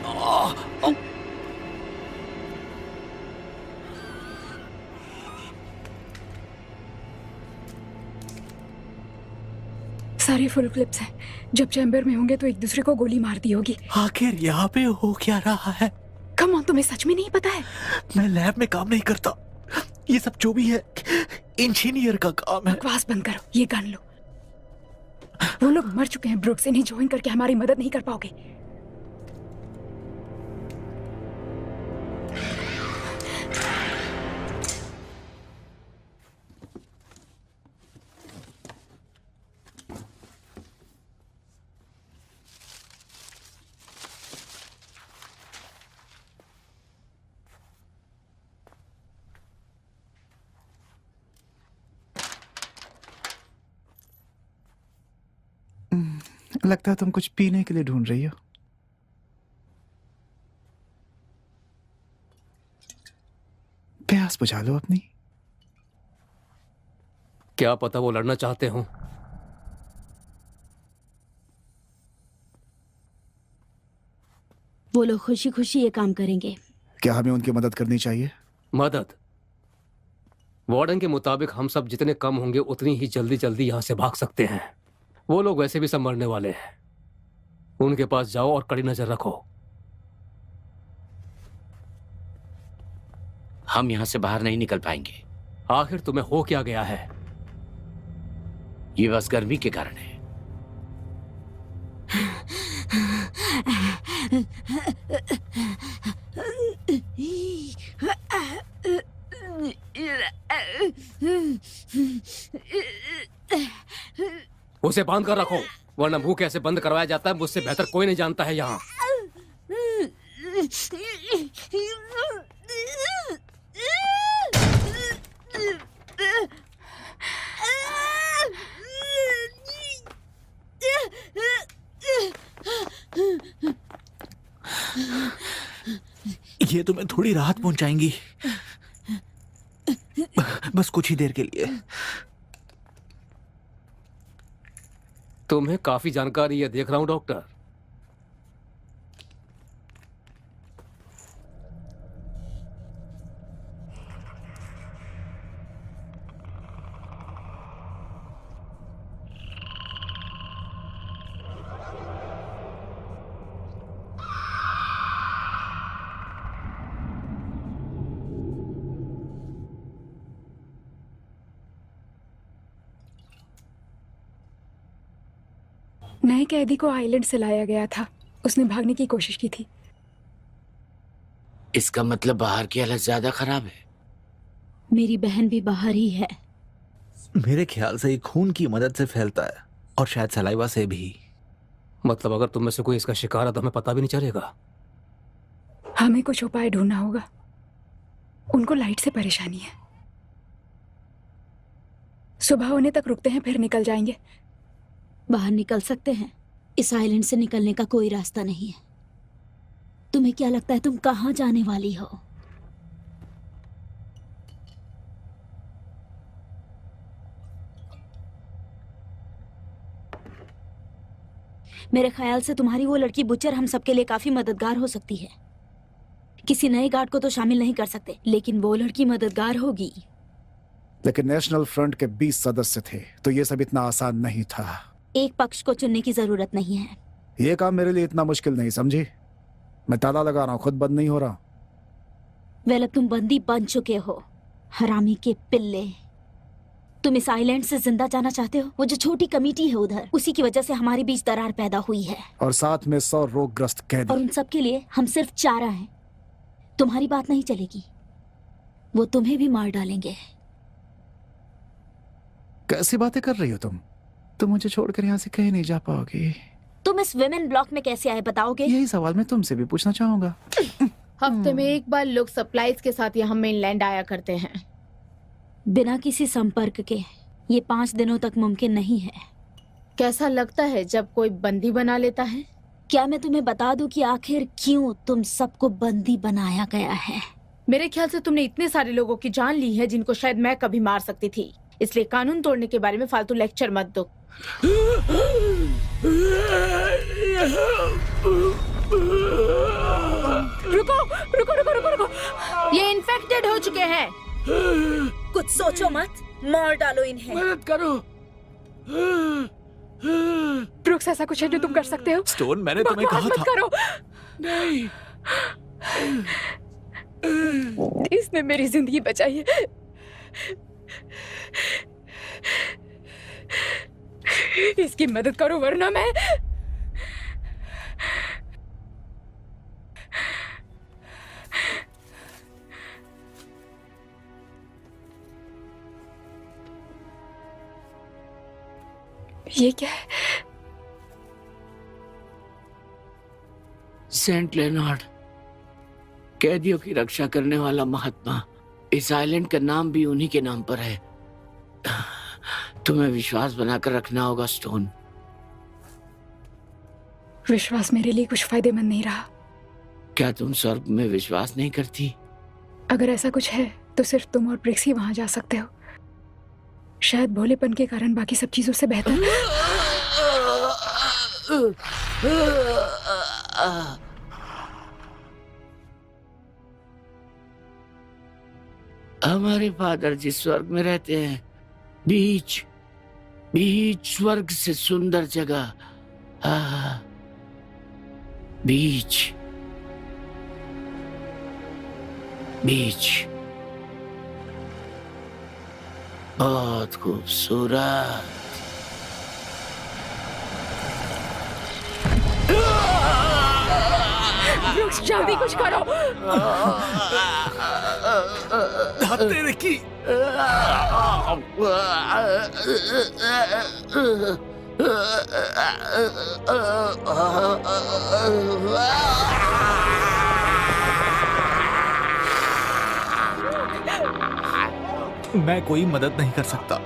Speaker 2: सारे फुल क्लिप्स हैं। जब चैम्बर में होंगे तो एक दूसरे को गोली मार दी होगी।
Speaker 1: आखिर यहाँ पे हो क्या रहा है?
Speaker 2: कम ऑन, तुम्हें सच में नहीं पता है?
Speaker 1: मैं लैब में काम नहीं करता। ये सब जो भी है इंजीनियर का काम है।
Speaker 2: बकवास बंद करो, ये गन लो। वो लोग मर चुके हैं ब्रुक्स, इन्हें ज्वाइन करके हमारी मदद नहीं कर पाओगे।
Speaker 7: लगता है तुम कुछ पीने के लिए ढूंढ रही हो। प्यास बुझा लो अपनी।
Speaker 3: क्या पता वो लड़ना चाहते हो।
Speaker 6: वो लोग खुशी खुशी ये काम करेंगे।
Speaker 7: क्या हमें उनकी मदद करनी चाहिए?
Speaker 3: मदद? वार्डन के मुताबिक हम सब जितने कम होंगे उतनी ही जल्दी जल्दी यहां से भाग सकते हैं। वो लोग वैसे भी सब मरने वाले हैं। उनके पास जाओ और कड़ी नजर रखो।
Speaker 5: हम यहाँ से बाहर नहीं निकल पाएंगे।
Speaker 3: आखिर तुम्हें हो क्या गया है?
Speaker 5: ये बस गर्मी के कारण है।
Speaker 3: उसे बांध कर रखो, वरना मुंह कैसे बंद करवाया जाता है मुझसे बेहतर कोई नहीं जानता है यहाँ।
Speaker 1: ये तुम्हें थोड़ी राहत पहुंचाएंगी, बस कुछ ही देर के लिए।
Speaker 3: तुम्हें काफी जानकारी है, देख रहा हूं डॉक्टर।
Speaker 2: नए कैदी को आइलैंड से लाया गया था। उसने भागने की कोशिश की थी।
Speaker 5: इसका मतलब बाहर की हालत ज्यादा खराब है।
Speaker 6: मेरी बहन भी बाहर ही है।
Speaker 1: मेरे ख्याल से ये खून की मदद से फैलता है और शायद सलाइवा से भी।
Speaker 3: मतलब अगर तुम में से कोई इसका शिकार है तो हमें पता भी नहीं चलेगा।
Speaker 2: हमें कुछ उपाय ढूंढना होगा। उनको लाइट से परेशानी है। सुबह होने तक रुकते हैं, फिर निकल जाएंगे।
Speaker 6: बाहर निकल सकते हैं। इस आइलैंड से निकलने का कोई रास्ता नहीं है। तुम्हें क्या लगता है तुम कहाँ जाने वाली हो? मेरे ख्याल से तुम्हारी वो लड़की बुचर हम सबके लिए काफी मददगार हो सकती है। किसी नए गार्ड को तो शामिल नहीं कर सकते, लेकिन वो लड़की मददगार होगी।
Speaker 7: लेकिन नेशनल फ्रंट के 20 सदस्य थे, तो ये सब इतना आसान नहीं था।
Speaker 6: एक पक्ष को चुनने की जरूरत नहीं है।
Speaker 7: ये काम मेरे लिए इतना मुश्किल नहीं, समझी? मैं ताला लगा रहा हूँ, खुद बंद नहीं हो रहा।
Speaker 6: वेल, अब तुम बंदी बन चुके हो, हरामी के पिल्ले। तुम इस आइलैंड से जिंदा जाना चाहते हो? वो जो छोटी कमेटी है उधर, उसी की वजह से हमारे बीच दरार पैदा हुई है।
Speaker 7: और साथ में 100 रोगग्रस्त कैदी।
Speaker 6: और उन सब के लिए हम सिर्फ चारा हैं। तुम्हारी बात नहीं चलेगी, वो तुम्हें भी मार डालेंगे।
Speaker 7: कैसी बातें कर रही हो तुम मुझे छोड़कर यहाँ से कहीं नहीं जा पाओगी।
Speaker 6: तुम इस विमेन ब्लॉक में कैसे आए बताओगे?
Speaker 7: यही सवाल मैं तुमसे भी पूछना चाहूंगा।
Speaker 4: हफ्ते में एक बार लोग सप्लाईज के साथ यहाँ मेनलैंड आया करते हैं।
Speaker 6: बिना किसी संपर्क के ये 5 दिनों तक मुमकिन नहीं है।
Speaker 4: कैसा लगता है जब कोई बंदी बना लेता है?
Speaker 6: क्या मैं तुम्हें बता दूं कि आखिर क्यों तुम सबको बंदी बनाया गया है?
Speaker 4: मेरे ख्याल से तुमने इतने सारे लोगों की जान ली है जिनको शायद मैं कभी मार सकती थी, इसलिए कानून तोड़ने के बारे में फालतू लेक्चर मत दो। रुको रुको रुको रुको रुको, ये इन्फेक्टेड हो चुके हैं।
Speaker 6: कुछ सोचो मत, मार डालो इन्हें।
Speaker 3: मदद करो।
Speaker 2: ब्रुक्स, ऐसा कुछ है जो तुम कर सकते हो?
Speaker 1: स्टोन, मैंने तुम्हें
Speaker 2: बकवास
Speaker 1: कहा
Speaker 2: मत
Speaker 1: था।
Speaker 2: करो।
Speaker 3: नहीं।
Speaker 2: इसने मेरी जिंदगी बचाई है। इसकी मदद करो वरना मैं। ये क्या है?
Speaker 5: सेंट लेनार्ड, कैदियों की रक्षा करने वाला महात्मा। इस आइलैंड का नाम भी उन्हीं के नाम पर है। तुम्हें विश्वास बनाकर रखना होगा स्टोन।
Speaker 2: विश्वास मेरे लिए कुछ फायदेमंद नहीं रहा।
Speaker 5: क्या तुम स्वर्ग में विश्वास नहीं करती?
Speaker 2: अगर ऐसा कुछ है तो सिर्फ तुम और ब्रिक्स ही वहां जा सकते हो। शायद भोलेपन के कारण बाकी सब चीजों से बेहतर।
Speaker 5: हमारे फादर जिस स्वर्ग में रहते हैं, बीच स्वर्ग से सुंदर जगह। बीच बहुत खूबसूरत।
Speaker 2: ब्रुक्स, जल्दी कुछ करो।
Speaker 1: हत्ते रखी। मैं कोई मदद नहीं कर सकता।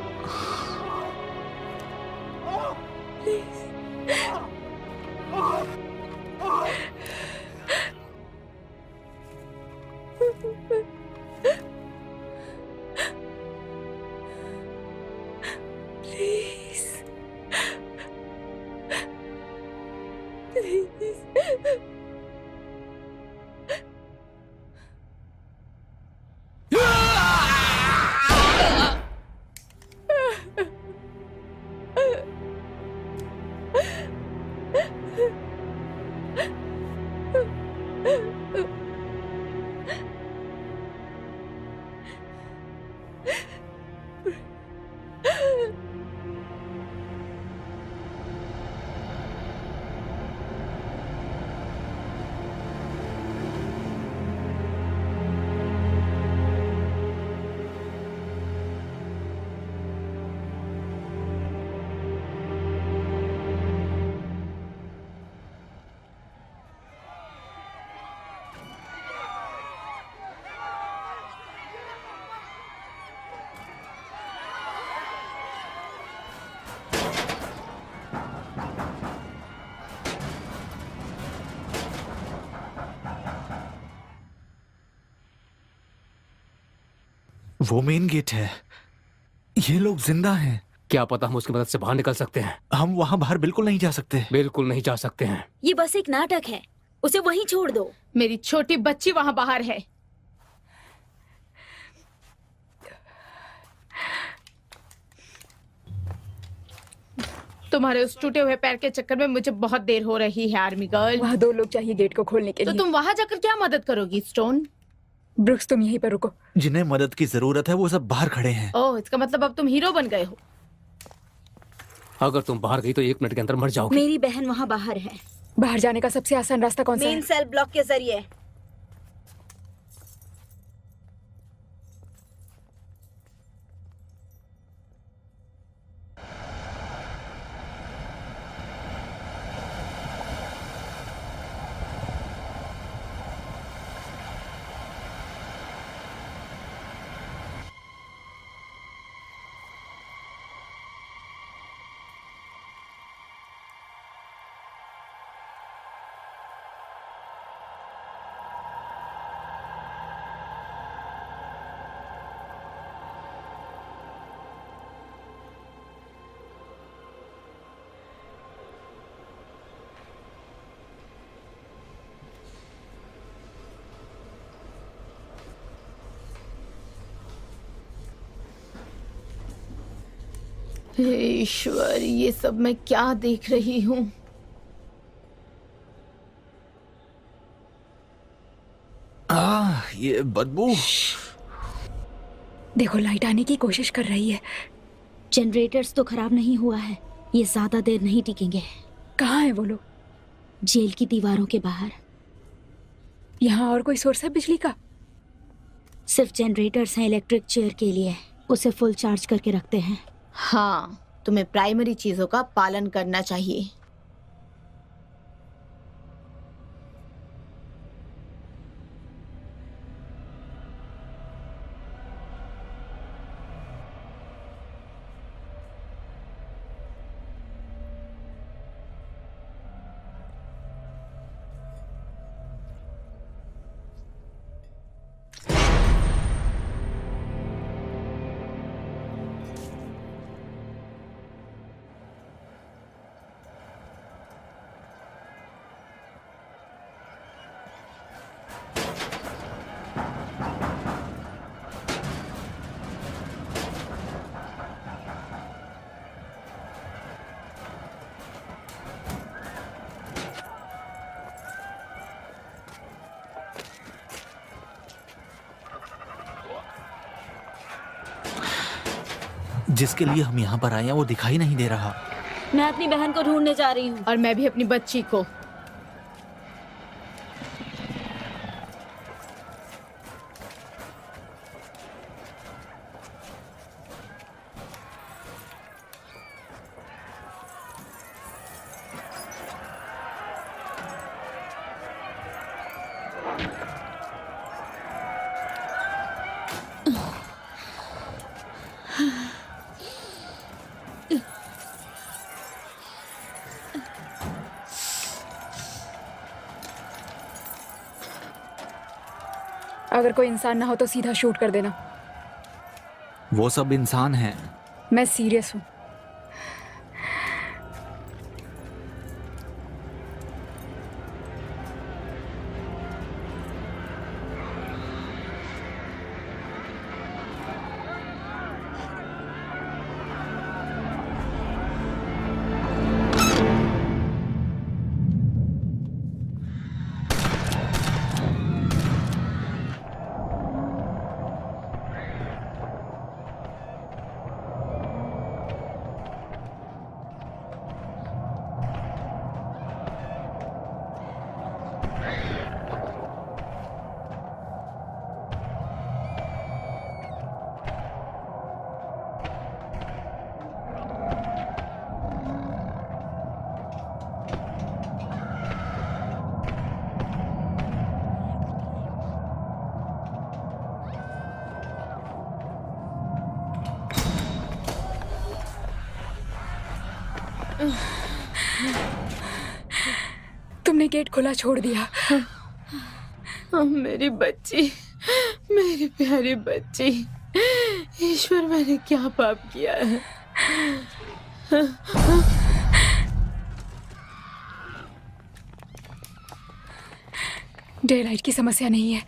Speaker 1: वो मेन गेट है। ये लोग जिंदा हैं।
Speaker 3: क्या पता हम उसकी मदद से बाहर निकल सकते हैं।
Speaker 1: हम वहां बाहर बिल्कुल नहीं जा सकते।
Speaker 3: बिल्कुल नहीं जा सकते हैं।
Speaker 6: ये बस एक नाटक है, उसे वहीं छोड़ दो।
Speaker 4: मेरी छोटी बच्ची वहां बाहर है। तुम्हारे उस टूटे हुए पैर के चक्कर में मुझे बहुत देर हो रही है आर्मी गर्ल।
Speaker 2: वहाँ 2 लोग चाहिए गेट को खोलने के
Speaker 4: तो
Speaker 2: लिए।
Speaker 4: तुम वहां जाकर क्या मदद करोगी स्टोन?
Speaker 2: ब्रुक्स तुम यहीं पर रुको।
Speaker 1: जिन्हें मदद की जरूरत है वो सब बाहर खड़े हैं।
Speaker 4: ओह, इसका मतलब अब तुम हीरो बन गए हो।
Speaker 3: अगर तुम बाहर गई तो 1 मिनट के अंदर मर जाओगी।
Speaker 6: मेरी बहन वहाँ बाहर है,
Speaker 2: बाहर जाने का सबसे आसान रास्ता कौन सा
Speaker 6: मेन
Speaker 2: है?
Speaker 6: सेल ब्लॉक के जरिए।
Speaker 4: हे ईश्वर, ये सब मैं क्या देख रही हूँ।
Speaker 1: ये बदबू।
Speaker 2: देखो, लाइट आने की कोशिश कर रही है।
Speaker 6: जनरेटर्स तो खराब नहीं हुआ है, ये ज्यादा देर नहीं टिकेंगे।
Speaker 2: कहाँ है वो लोग?
Speaker 6: जेल की दीवारों के बाहर।
Speaker 2: यहाँ और कोई सोर्स है बिजली का?
Speaker 6: सिर्फ जनरेटर्स हैं इलेक्ट्रिक चेयर के लिए, उसे फुल चार्ज करके रखते हैं।
Speaker 4: हाँ, तुम्हें प्राइमरी चीजों का पालन करना चाहिए।
Speaker 1: जिसके लिए हम यहाँ पर आए हैं वो दिखाई नहीं दे रहा।
Speaker 6: मैं अपनी बहन को ढूंढने जा रही हूँ।
Speaker 4: और मैं भी अपनी बच्ची को।
Speaker 2: अगर कोई इंसान ना हो तो सीधा शूट कर देना।
Speaker 1: वो सब इंसान हैं।
Speaker 2: मैं सीरियस हूँ। तुमने गेट खुला छोड़ दिया।
Speaker 4: मेरी बच्ची, मेरी प्यारी बच्ची। ईश्वर, मैंने क्या पाप किया है।
Speaker 2: डे लाइट की समस्या नहीं है।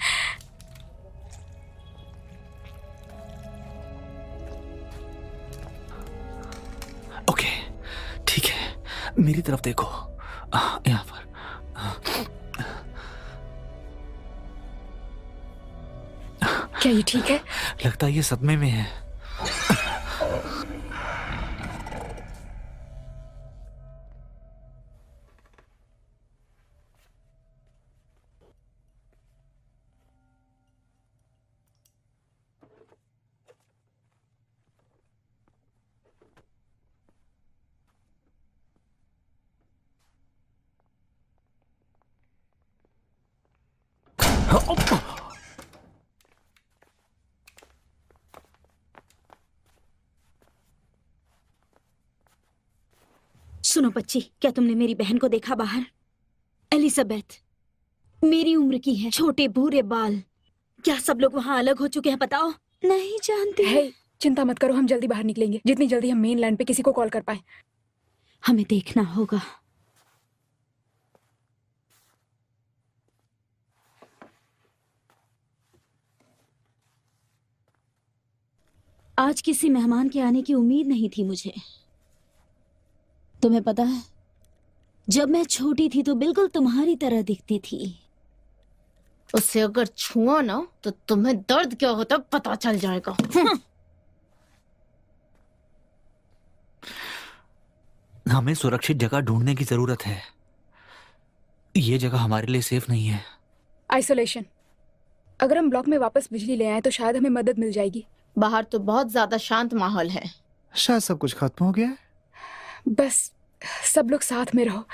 Speaker 1: ओके, ठीक है, मेरी तरफ देखो। यहाँ पर।
Speaker 2: क्या ये ठीक है?
Speaker 1: लगता है ये सदमे में है।
Speaker 6: सुनो बच्ची, क्या तुमने मेरी बहन को देखा बाहर? एलिजाबेथ मेरी उम्र की है, छोटे भूरे बाल। क्या सब लोग वहाँ अलग हो चुके हैं बताओ? नहीं जानती।
Speaker 2: हे, चिंता मत करो, हम जल्दी बाहर निकलेंगे, जितनी जल्दी हम मेन लैंड पे किसी को कॉल कर पाए।
Speaker 6: हमें देखना होगा। आज किसी मेहमान के आने की उम्मीद नहीं थी मुझे। तुम्हें पता है, जब मैं छोटी थी तो बिल्कुल तुम्हारी तरह दिखती थी।
Speaker 4: उसे अगर छुआ ना तो तुम्हें दर्द क्या होता है पता चल जाएगा।
Speaker 1: हमें सुरक्षित जगह ढूंढने की जरूरत है। ये जगह हमारे लिए सेफ नहीं है।
Speaker 2: आइसोलेशन। अगर हम ब्लॉक में वापस बिजली ले आए तो शायद हमें मदद मिल जाएगी।
Speaker 4: बाहर तो बहुत ज्यादा शांत माहौल है।
Speaker 7: शायद सब कुछ खत्म हो गया है।
Speaker 2: बस सब लोग साथ में रहो।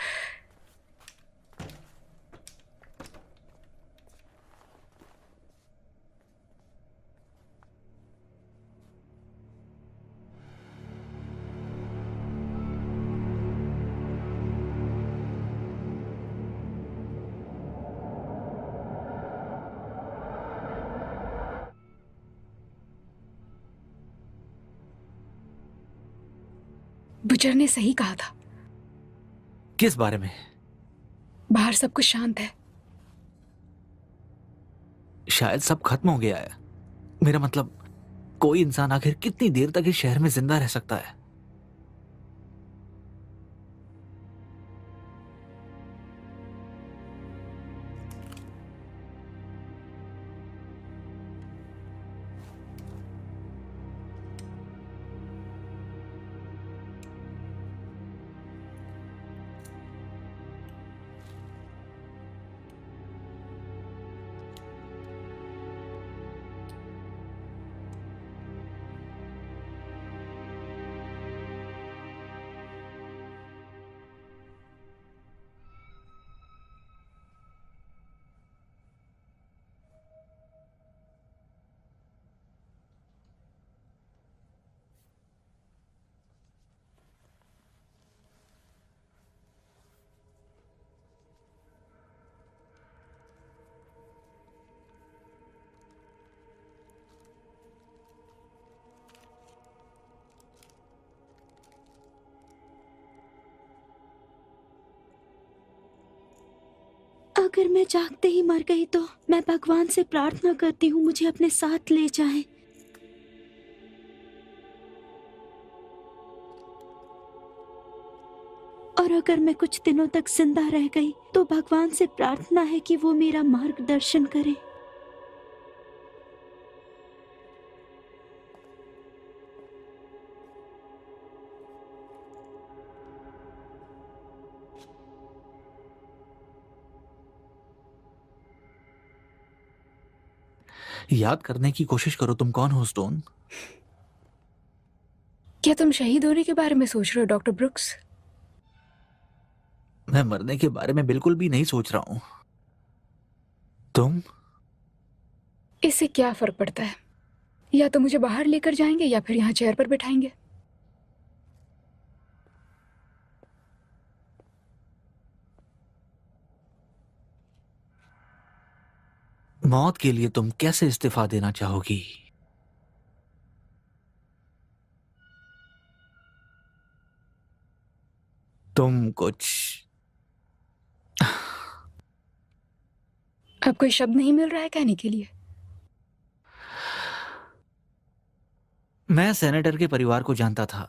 Speaker 2: बुचर ने सही कहा था।
Speaker 1: किस बारे में?
Speaker 2: बाहर सब कुछ शांत है।
Speaker 1: शायद सब खत्म हो गया है। मेरा मतलब, कोई इंसान आखिर कितनी देर तक इस शहर में जिंदा रह सकता है?
Speaker 6: अगर मैं जागते ही मर गई तो मैं भगवान से प्रार्थना करती हूँ मुझे अपने साथ ले जाएं। और अगर मैं कुछ दिनों तक जिंदा रह गई तो भगवान से प्रार्थना है कि वो मेरा मार्गदर्शन करे।
Speaker 1: याद करने की कोशिश करो, तुम कौन हो स्टोन?
Speaker 2: क्या तुम शहीद होने के बारे में सोच रहे हो डॉक्टर ब्रुक्स?
Speaker 1: मैं मरने के बारे में बिल्कुल भी नहीं सोच रहा हूं। तुम?
Speaker 2: इससे क्या फर्क पड़ता है? या तो मुझे बाहर लेकर जाएंगे या फिर यहाँ चेयर पर बिठाएंगे।
Speaker 1: मौत के लिए तुम कैसे इस्तीफा देना चाहोगी? तुम कुछ
Speaker 2: अब कोई शब्द नहीं मिल रहा है कहने के लिए।
Speaker 1: मैं सेनेटर के परिवार को जानता था।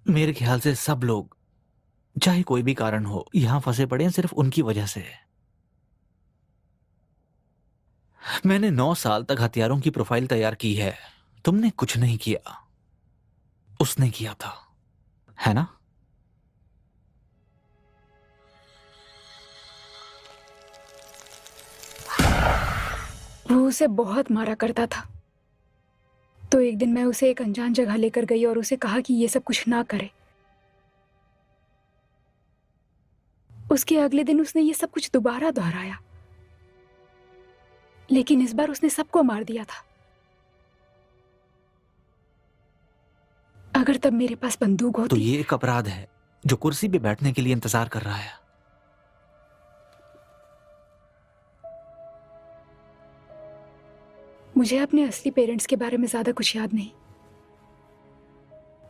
Speaker 1: मेरे ख्याल से सब लोग चाहे कोई भी कारण हो, यहां फंसे पड़े हैं सिर्फ उनकी वजह से। मैंने 9 साल तक हथियारों की प्रोफाइल तैयार की है। तुमने कुछ नहीं किया, उसने किया था, है ना?
Speaker 2: वो उसे बहुत मारा करता था। तो एक दिन मैं उसे एक अनजान जगह लेकर गई और उसे कहा कि ये सब कुछ ना करे। उसके अगले दिन उसने ये सब कुछ दोबारा दोहराया, लेकिन इस बार उसने सबको मार दिया था। अगर तब मेरे पास बंदूक
Speaker 1: तो
Speaker 2: होती।
Speaker 1: ये एक अपराध है जो कुर्सी पे बैठने के लिए इंतजार कर रहा है।
Speaker 2: मुझे अपने असली पेरेंट्स के बारे में ज्यादा कुछ याद नहीं,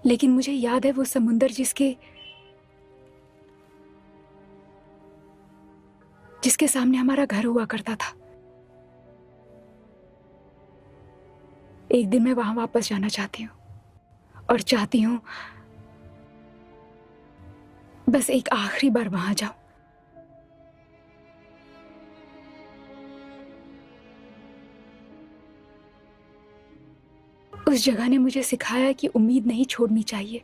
Speaker 2: लेकिन मुझे याद है वो समुंदर जिसके सामने हमारा घर हुआ करता था। एक दिन मैं वहां वापस जाना चाहती हूँ, और चाहती हूँ बस एक आखिरी बार वहां जाऊं। उस जगह ने मुझे सिखाया कि उम्मीद नहीं छोड़नी चाहिए।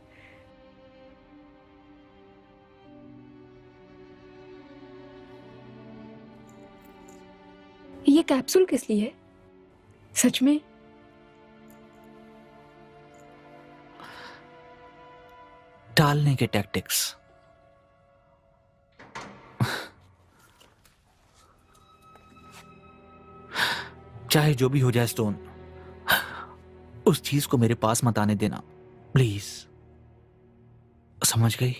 Speaker 2: ये कैप्सूल किस लिए है? सच में?
Speaker 1: टालने के टैक्टिक्स। चाहे जो भी हो जाए स्टोन, उस चीज को मेरे पास मत आने देना, प्लीज। समझ गई?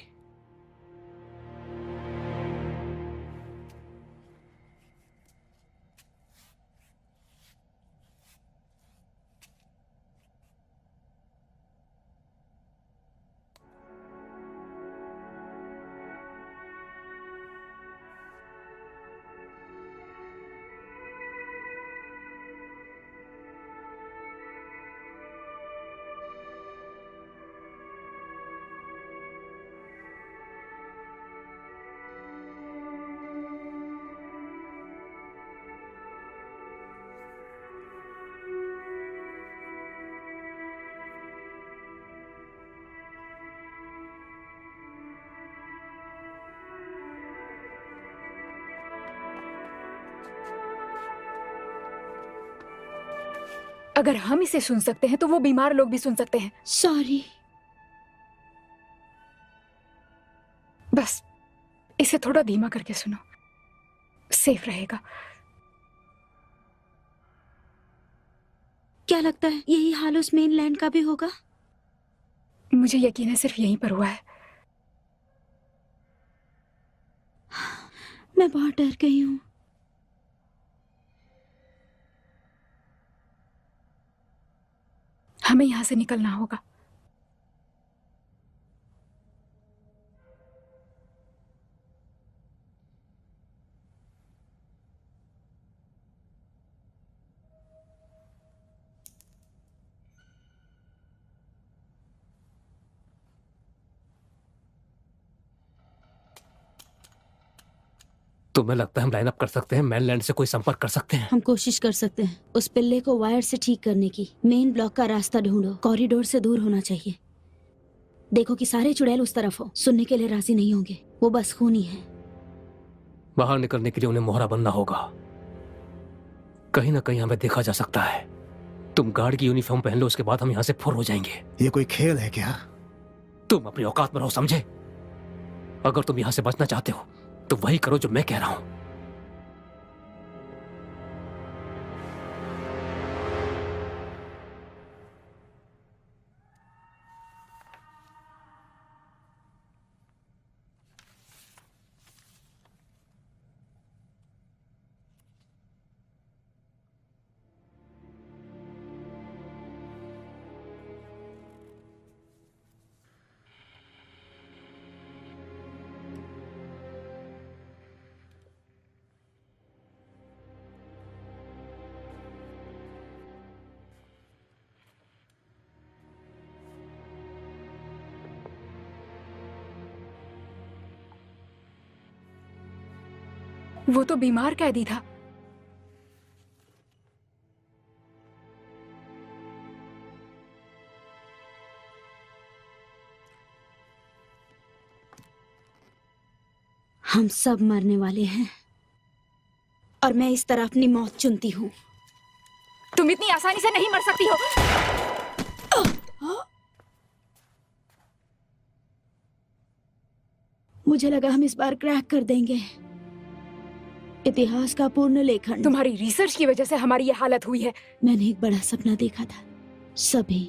Speaker 2: अगर हम इसे सुन सकते हैं तो वो बीमार लोग भी सुन सकते हैं।
Speaker 6: सॉरी।
Speaker 2: बस इसे थोड़ा धीमा करके सुनो, सेफ रहेगा।
Speaker 6: क्या लगता है यही हाल उस मेनलैंड का भी होगा?
Speaker 2: मुझे यकीन है सिर्फ यहीं पर हुआ है।
Speaker 6: मैं बहुत डर गई हूँ।
Speaker 2: हमें यहां से निकलना होगा।
Speaker 3: तुम्हें लगता है हम लाइन अप कर सकते हैं? मैनलैंड से कोई संपर्क कर सकते हैं?
Speaker 6: हम कोशिश कर सकते हैं उस पिल्ले को वायर से ठीक करने की। मेन ब्लॉक का रास्ता ढूंढो, कॉरिडोर से दूर होना चाहिए। देखो कि सारे चुड़ैल उस तरफ हो। सुनने के लिए राजी नहीं होंगे, वो बस खूनी है।
Speaker 3: बाहर निकलने के लिए उन्हें मोहरा बनना होगा। कहीं ना कहीं हमें देखा जा सकता है। तुम गार्ड की यूनिफॉर्म पहन लो, उसके बाद हम यहाँ से फुर हो जाएंगे।
Speaker 7: ये कोई खेल है क्या?
Speaker 3: तुम अपनी औकात में रहो, समझे? अगर तुम यहाँ से बचना चाहते हो तो वही करो जो मैं कह रहा हूं।
Speaker 2: वो तो बीमार कैदी था।
Speaker 6: हम सब मरने वाले हैं और मैं इस तरह अपनी मौत चुनती हूँ।
Speaker 2: तुम इतनी आसानी से नहीं मर सकती हो।
Speaker 6: मुझे लगा हम इस बार क्रैक कर देंगे। इतिहास का पूर्ण लेखन।
Speaker 2: तुम्हारी रिसर्च की वजह से हमारी ये हालत हुई है।
Speaker 6: मैंने एक बड़ा सपना देखा था, सभी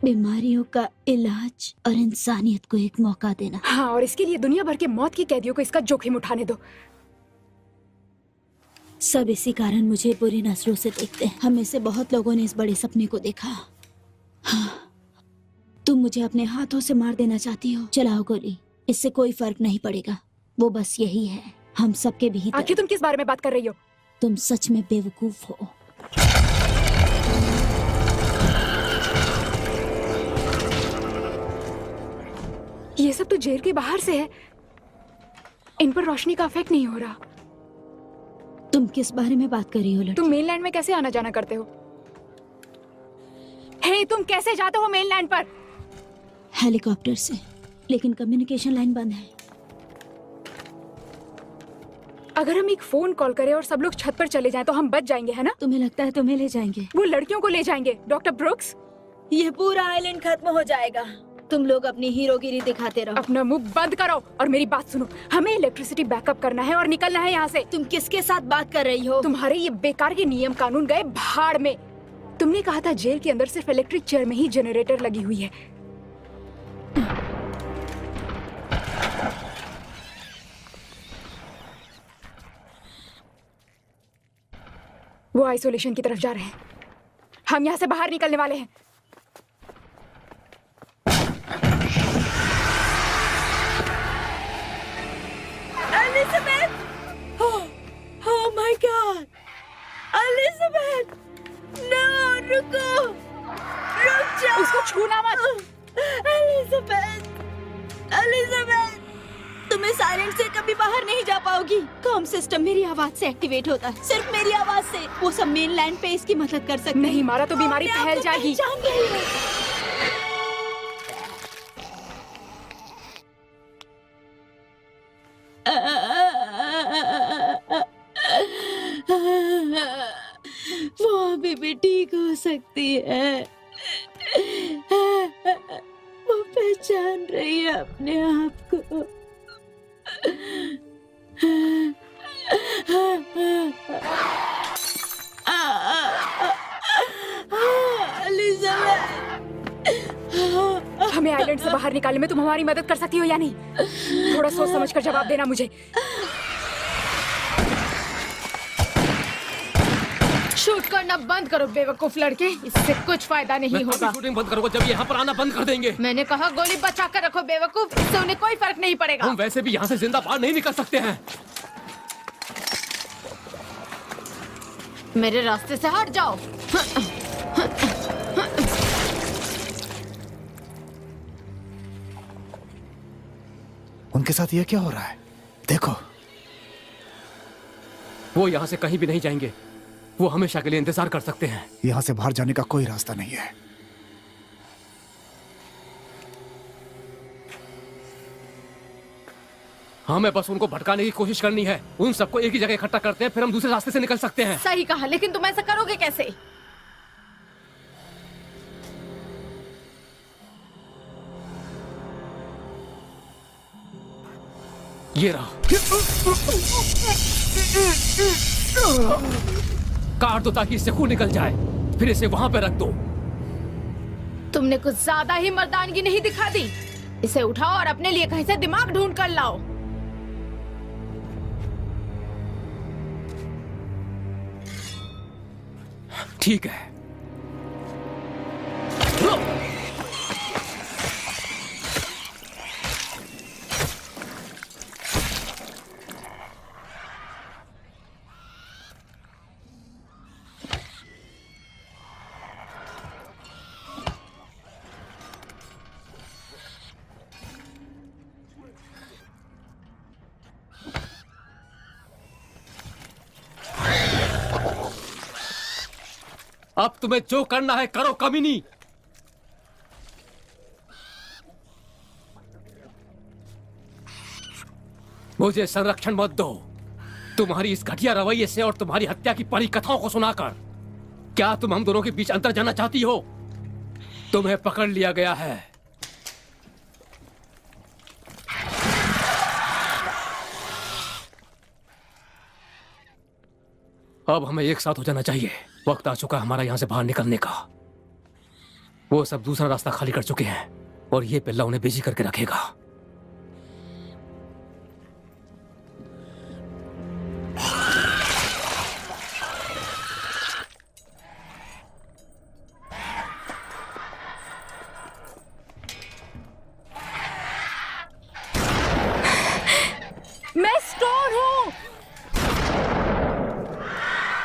Speaker 6: बीमारियों का इलाज और इंसानियत को एक मौका देना।
Speaker 2: हाँ, और इसके लिए दुनिया भर के मौत की कैदियों को इसका जोखिम उठाने दो।
Speaker 6: सब इसी कारण मुझे बुरी नजरों से देखते हैं। हम में से बहुत लोगों ने इस बड़े सपने को देखा। हाँ, तुम मुझे अपने हाथों से मार देना चाहती हो। चलाओ गोली, इससे कोई फर्क नहीं पड़ेगा। वो बस यही है, हम सबके भीतर।
Speaker 2: आखिर तुम किस बारे में बात कर रही हो?
Speaker 6: तुम सच में बेवकूफ हो।
Speaker 2: ये सब तो जेल के बाहर से है। इन पर रोशनी का इफेक्ट नहीं हो रहा।
Speaker 6: तुम किस बारे में बात कर रही हो लड़की?
Speaker 2: तुम मेनलैंड में कैसे आना जाना करते हो? हे, तुम कैसे जाते हो मेनलैंड पर?
Speaker 6: हेलीकॉप्टर से, लेकिन कम्युनिकेशन लाइन बंद है।
Speaker 2: अगर हम एक फोन कॉल करें और सब लोग छत पर चले जाएं तो हम बच जाएंगे, है ना?
Speaker 6: तुम्हें लगता है तुम्हें ले जाएंगे?
Speaker 2: वो लड़कियों को ले जाएंगे, डॉक्टर ब्रुक्स।
Speaker 6: ये पूरा आइलैंड खत्म हो जाएगा। तुम लोग अपनी हीरोगिरी दिखाते रहो।
Speaker 2: अपना मुंह बंद करो और मेरी बात सुनो। हमें इलेक्ट्रिसिटी बैकअप करना है और निकलना है यहाँ से।
Speaker 6: तुम किसके साथ बात कर रही हो?
Speaker 2: तुम्हारे ये बेकार के नियम कानून गए भाड़ में। तुमने कहा था जेल के अंदर सिर्फ इलेक्ट्रिक चेयर में ही जनरेटर लगी हुई है। वो आइसोलेशन की तरफ जा रहे हैं। हम यहाँ से बाहर निकलने वाले हैं।
Speaker 6: Elizabeth! Oh my God! Elizabeth! No, रुको! रुक जाओ!
Speaker 2: उसको छूना मत।
Speaker 6: एलिजाबेथ! एलिजाबेथ! तुम इस आइलैंड से कभी बाहर नहीं जा पाओगी। कॉम सिस्टम मेरी आवाज से एक्टिवेट होता है, सिर्फ मेरी आवाज से। वो सब मेनलैंड पे इसकी मदद कर सकते हैं।
Speaker 2: नहीं मारा तो बीमारी फैल जाएगी।
Speaker 6: जान गई हो। वो अभी भी ठीक हो सकती है। वो पहचान रही है अपने आप को।
Speaker 2: हमें आइलैंड से बाहर निकालने में तुम हमारी मदद कर सकती हो या नहीं? थोड़ा सोच समझ कर जवाब देना मुझे।
Speaker 4: शूट करना बंद करो बेवकूफ लड़के, इससे कुछ फायदा नहीं होगा।
Speaker 3: शूटिंग बंद करो जब यहाँ पर आना बंद कर देंगे।
Speaker 4: मैंने कहा गोली बचा कर रखो बेवकूफ, इससे उन्हें कोई फर्क नहीं पड़ेगा।
Speaker 3: हम वैसे भी यहाँ से जिंदा बाहर नहीं निकल सकते हैं।
Speaker 4: मेरे रास्ते से हट जाओ।
Speaker 7: उनके साथ ये क्या हो रहा है? देखो,
Speaker 3: वो यहाँ से कहीं भी नहीं जाएंगे। वो हमेशा के लिए इंतजार कर सकते हैं।
Speaker 7: यहाँ से बाहर जाने का कोई रास्ता नहीं है।
Speaker 3: हमें बस उनको भटकाने की कोशिश करनी है। उन सबको एक ही जगह इकट्ठा करते हैं, फिर हम दूसरे रास्ते से निकल सकते हैं।
Speaker 4: सही कहा, लेकिन तुम ऐसा करोगे कैसे?
Speaker 3: ये रहा। काट दो ताकि इससे खून निकल जाए, फिर इसे वहां पे रख दो।
Speaker 4: तुमने कुछ ज्यादा ही मर्दानगी नहीं दिखा दी। इसे उठाओ और अपने लिए कहीं से दिमाग ढूंढ कर लाओ।
Speaker 3: ठीक है। अब तुम्हें जो करना है करो कमीनी। मुझे संरक्षण मत दो। तुम्हारी इस घटिया रवैये से और तुम्हारी हत्या की परी कथाओं को सुनाकर क्या तुम हम दोनों के बीच अंतर जानना चाहती हो? तुम्हें पकड़ लिया गया है। अब हमें एक साथ हो जाना चाहिए। वक्त आ चुका है हमारा यहां से बाहर निकलने का। वो सब दूसरा रास्ता खाली कर चुके हैं और ये पिल्ला उन्हें बिजी करके रखेगा।
Speaker 2: मैं स्टोर हूँ।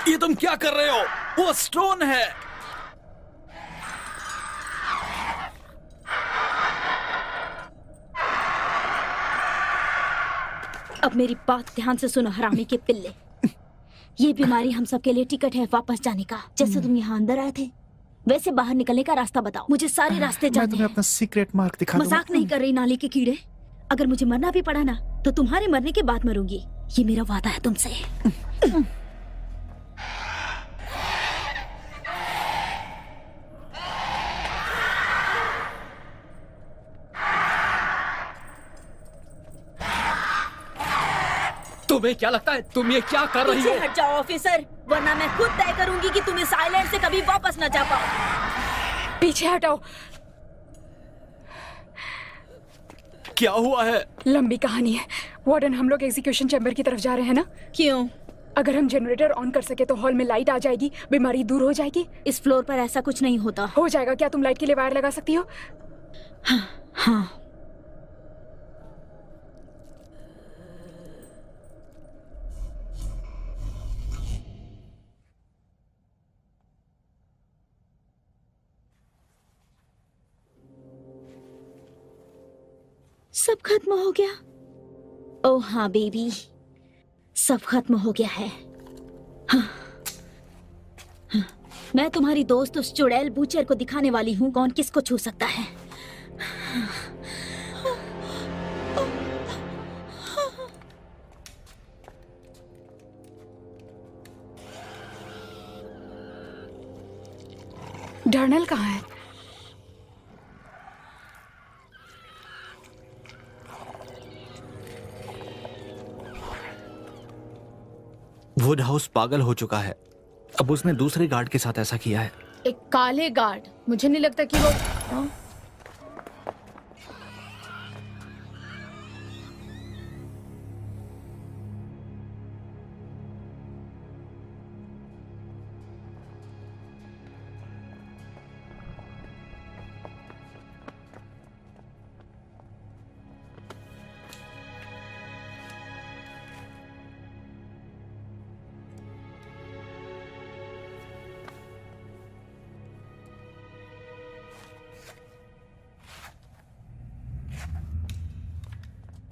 Speaker 1: ये तुम क्या कर रहे हो? वो स्टोन है।
Speaker 6: अब मेरी बात ध्यान से सुनो हरामी के पिल्ले। ये बीमारी हम सबके लिए टिकट है वापस जाने का। जैसे तुम यहाँ अंदर आए थे वैसे बाहर निकलने का रास्ता बताओ। मुझे सारे रास्ते
Speaker 7: मैं
Speaker 6: जानने
Speaker 7: तुम्हें
Speaker 6: हैं।
Speaker 7: अपना सीक्रेट मार्क दिखा दूंगा।
Speaker 6: मजाक नहीं कर रही नाली के कीड़े। अगर मुझे मरना भी पड़ा ना तो तुम्हारे मरने के बाद मरूंगी। ये मेरा वादा है तुमसे।
Speaker 3: तुम्हें क्या लगता है तुम ये क्या कर रही हो?
Speaker 6: पीछे हट जाओ ऑफिसर, वरना मैं खुद तय करूंगी कि तुम इस आइलैंड से कभी वापस न जा पाओ।
Speaker 2: पीछे हटाओ।
Speaker 1: क्या हुआ है?
Speaker 2: लंबी कहानी है वार्डन। हम लोग एग्जीक्यूशन चैम्बर की तरफ जा रहे हैं ना।
Speaker 6: क्यों?
Speaker 2: अगर हम जनरेटर ऑन कर सके तो हॉल में लाइट आ जाएगी, बीमारी दूर हो जाएगी।
Speaker 6: इस फ्लोर पर ऐसा कुछ नहीं होता।
Speaker 2: हो जाएगा। क्या तुम लाइट के लिए वायर लगा सकती हो?
Speaker 6: हाँ। सब खत्म हो गया। ओह हाँ बेबी, सब खत्म हो गया है। हाँ। हाँ। मैं तुम्हारी दोस्त उस चुड़ैल बूचर को दिखाने वाली हूँ कौन किसको छू सकता है।
Speaker 2: डर्नल कहाँ है?
Speaker 1: वुड हाउस पागल हो चुका है। अब उसने दूसरे गार्ड के साथ ऐसा किया है।
Speaker 4: एक काले गार्ड? मुझे नहीं लगता कि वो हाँ?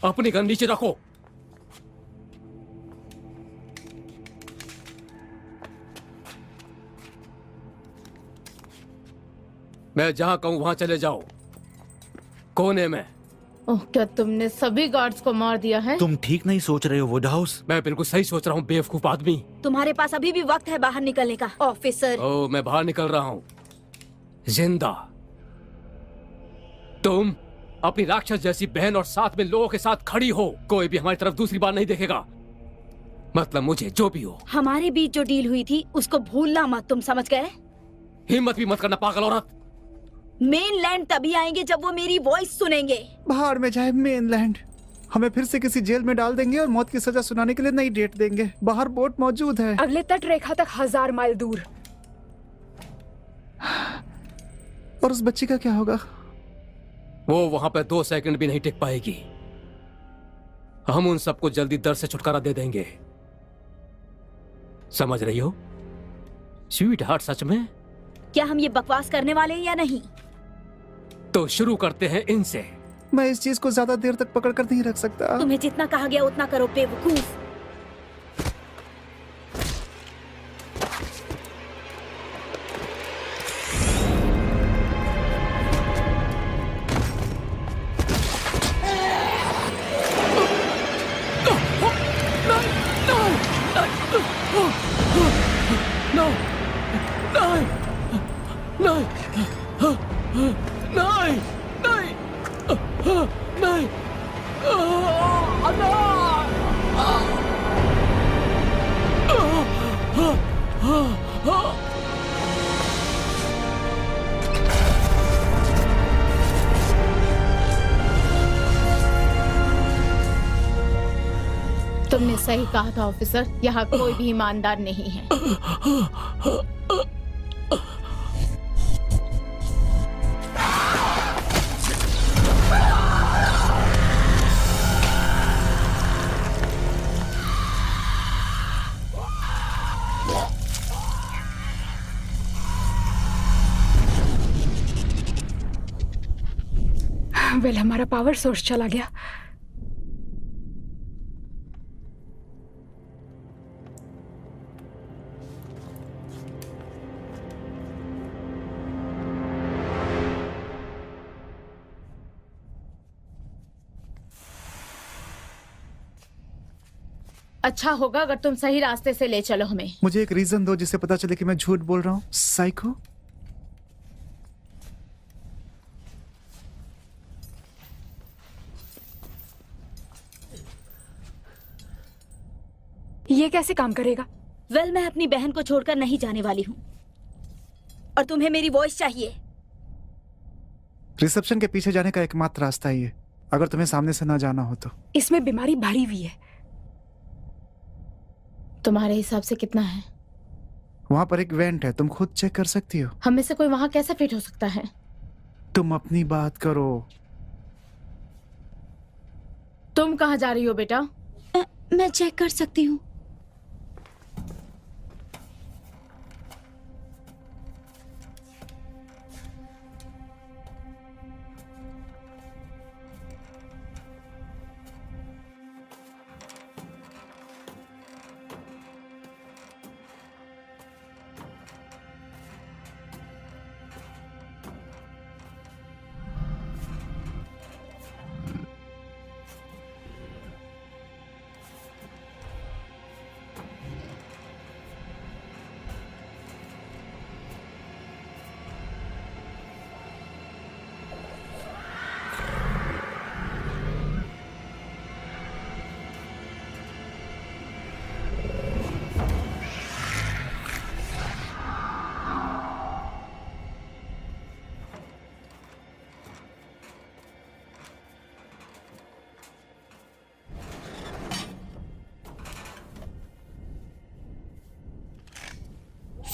Speaker 3: अपनी गन नीचे रखो। मैं जहां कहूं वहां चले जाओ। कोने में।
Speaker 4: ओह, क्या तुमने सभी गार्ड्स को मार दिया है?
Speaker 1: तुम ठीक नहीं सोच रहे हो वुड हाउस।
Speaker 3: मैं बिल्कुल सही सोच रहा हूं बेवकूफ आदमी।
Speaker 6: तुम्हारे पास अभी भी वक्त है बाहर निकलने का ऑफिसर।
Speaker 3: ओ, मैं बाहर निकल रहा हूं जिंदा। तुम अपनी राक्षस जैसी बहन और साथ में लोगों के साथ खड़ी हो। कोई भी हमारी तरफ दूसरी बार नहीं देखेगा। मतलब मुझे जो भी हो।
Speaker 6: हमारे बीच जो डील हुई थी उसको भूलना मत, तुम समझ गए?
Speaker 3: हिम्मत भी मत करना पागल औरत।
Speaker 6: मेनलैंड तभी आएंगे जब वो मेरी वॉइस सुनेंगे।
Speaker 7: बाहर में जाए मेनलैंड, हमें फिर से किसी जेल में डाल देंगे और मौत की सजा सुनाने के लिए नई डेट देंगे। बाहर बोट मौजूद है।
Speaker 2: अगले तट रेखा तक 1000 माइल दूर।
Speaker 7: और उस बच्ची का क्या होगा?
Speaker 3: वो वहां पे 2 सेकंड भी नहीं टिक पाएगी। हम उन सबको जल्दी दर्द से छुटकारा दे देंगे। समझ रही हो स्वीट हार्ट? सच में?
Speaker 6: क्या हम ये बकवास करने वाले हैं या नहीं?
Speaker 3: तो शुरू करते हैं इनसे।
Speaker 7: मैं इस चीज को ज्यादा देर तक पकड़ कर नहीं रख सकता।
Speaker 6: तुम्हें जितना कहा गया उतना करो बेवकूफ।
Speaker 3: No! Nein! Nein! Nein! Nein! Nein!
Speaker 4: तुमने सही कहा था ऑफिसर, यहाँ कोई भी ईमानदार नहीं है।
Speaker 2: वेल, हमारा पावर सोर्स चला गया।
Speaker 4: अच्छा होगा अगर तुम सही रास्ते से ले चलो हमें।
Speaker 7: मुझे एक रीजन दो जिससे पता चले कि मैं झूठ बोल रहा हूँ, साइको।
Speaker 2: ये कैसे काम करेगा?
Speaker 6: वेल, मैं अपनी बहन को छोड़कर नहीं जाने वाली हूँ और तुम्हें मेरी वॉइस चाहिए।
Speaker 7: रिसेप्शन के पीछे जाने का एकमात्र रास्ता ही है, अगर तुम्हें सामने से ना जाना हो तो।
Speaker 2: इसमें बीमारी भरी हुई है।
Speaker 4: तुम्हारे हिसाब से कितना है?
Speaker 7: वहां पर एक वेंट है, तुम खुद चेक कर सकती हो।
Speaker 4: हम में से कोई वहां कैसे फिट हो सकता है?
Speaker 7: तुम अपनी बात करो।
Speaker 4: तुम कहाँ जा रही हो बेटा?
Speaker 6: मैं चेक कर सकती हूँ।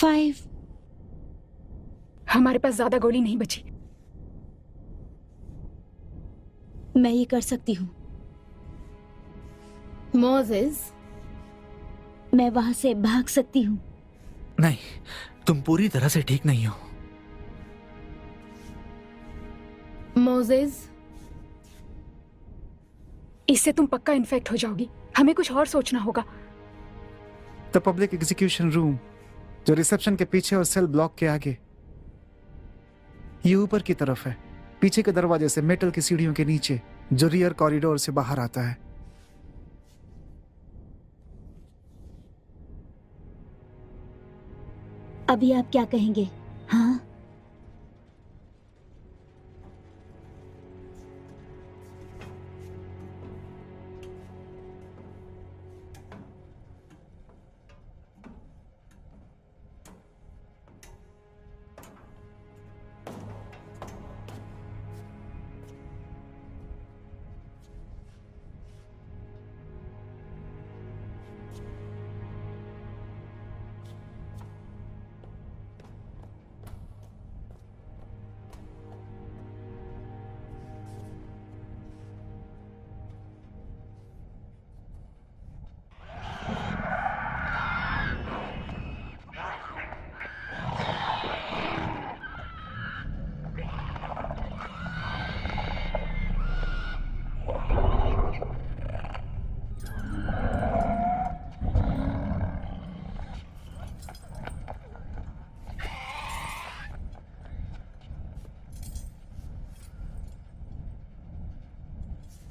Speaker 6: फाइव।
Speaker 2: हमारे पास ज्यादा गोली नहीं बची।
Speaker 6: मैं ये कर सकती हूँ।
Speaker 4: मोजेस,
Speaker 6: मैं वहां से भाग सकती हूँ।
Speaker 1: नहीं, तुम पूरी तरह से ठीक नहीं हो।
Speaker 4: मोजेस,
Speaker 2: इससे तुम पक्का इन्फेक्ट हो जाओगी। हमें कुछ और सोचना होगा।
Speaker 7: द पब्लिक एग्जीक्यूशन रूम, जो रिसेप्शन के पीछे और सेल ब्लॉक के आगे, ये ऊपर की तरफ है, पीछे के दरवाजे से मेटल की सीढ़ियों के नीचे, जो रियर कॉरिडोर से बाहर आता है।
Speaker 6: अभी आप क्या कहेंगे? हाँ,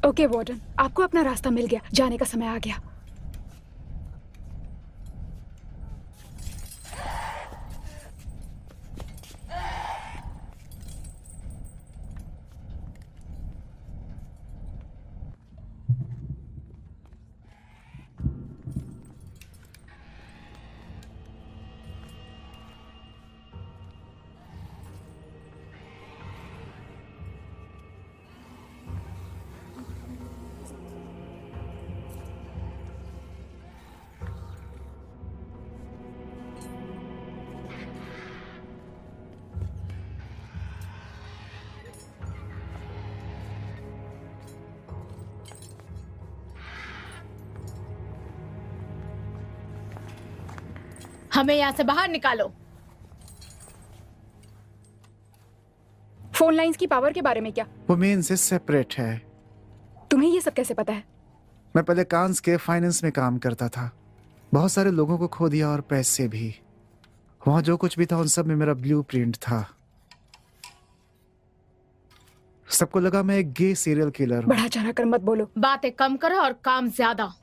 Speaker 2: ओके वार्डन, आपको अपना रास्ता मिल गया। जाने का समय आ गया।
Speaker 4: हमें यहाँ से बाहर निकालो।
Speaker 2: फोन लाइंस की पावर के बारे में क्या?
Speaker 7: वो मेन से सेपरेट है।
Speaker 2: तुम्हें ये सब कैसे पता है?
Speaker 7: मैं पहले कांस के फाइनेंस में काम करता था, बहुत सारे लोगों को खो दिया और पैसे भी। वहां जो कुछ भी था उन सब में मेरा ब्लूप्रिंट था। सबको लगा मैं एक गे सीरियल किलर हूं।
Speaker 2: बढ़ा चढ़ा कर मत बोलो।
Speaker 4: बातें कम करो और काम ज्यादा।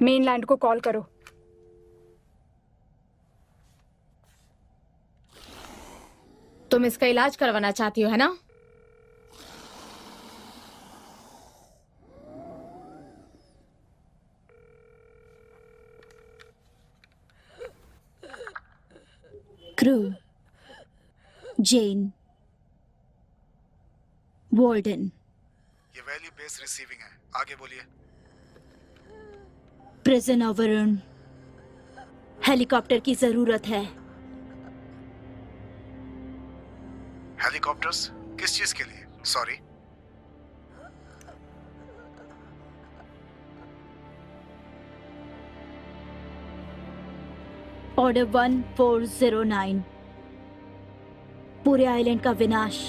Speaker 2: मेनलैंड को कॉल करो।
Speaker 4: तुम इसका इलाज करवाना चाहती हो, है ना?
Speaker 6: क्रू, जेन, वॉल्डन।
Speaker 7: ये वैल्यू बेस रिसीविंग है, आगे बोलिए।
Speaker 6: प्रिजन ओवरन, हेलीकॉप्टर की जरूरत है।
Speaker 7: हेलीकॉप्टर्स किस चीज के लिए? सॉरी।
Speaker 6: ऑर्डर 1409, पूरे आइलैंड का विनाश।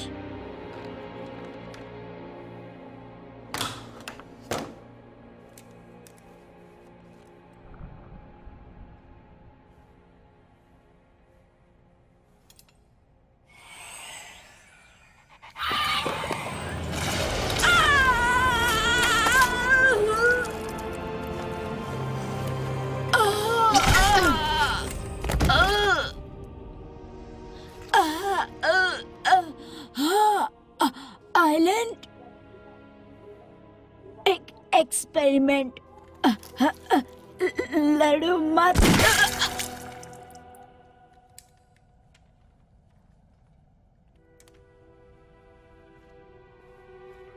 Speaker 6: आइलैंड एक एक्सपेरिमेंट। लड़ो मत।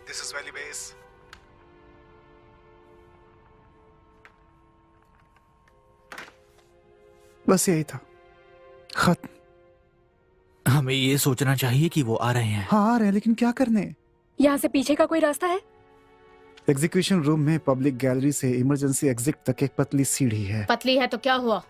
Speaker 7: This is valley base. बस यही था, खत्म।
Speaker 1: हमें ये सोचना चाहिए कि वो आ रहे हैं।
Speaker 7: हाँ आ रहे हैं, लेकिन क्या करने?
Speaker 2: यहाँ से पीछे का कोई रास्ता है?
Speaker 7: एग्जीक्यूशन रूम में पब्लिक गैलरी से इमरजेंसी एग्जिट तक एक पतली सीढ़ी है।
Speaker 4: पतली है तो क्या हुआ?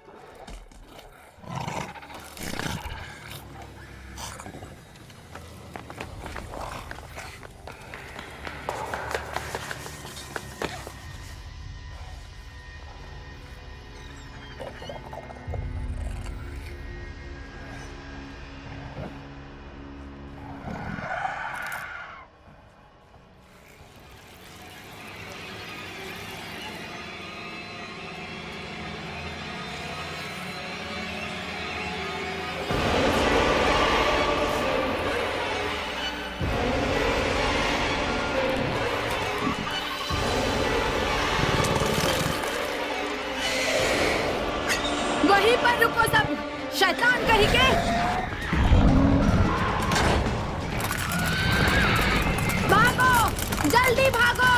Speaker 4: वहीं पर रुको सब, शैतान कहीं के। भागो, जल्दी भागो।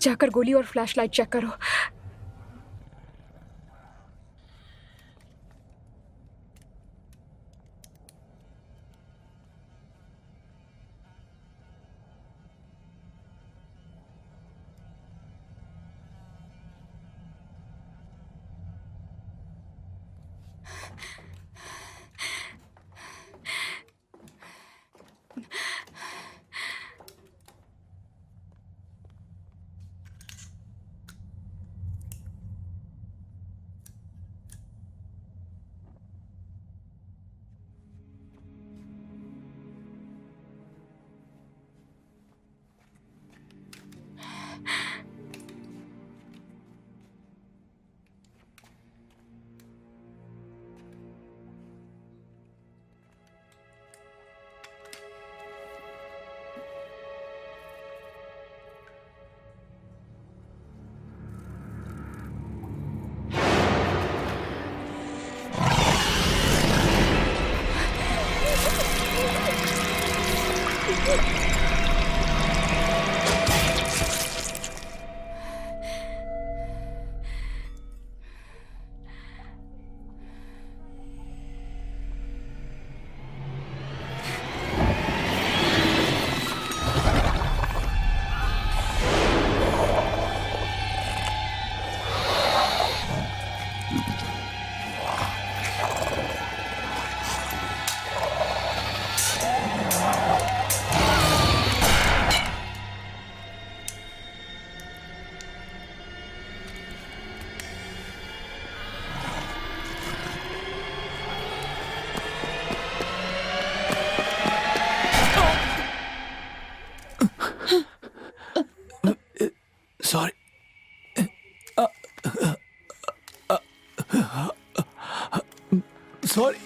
Speaker 2: जाकर गोली और फ्लैशलाइट चेक करो।
Speaker 1: सॉरी। सॉरी।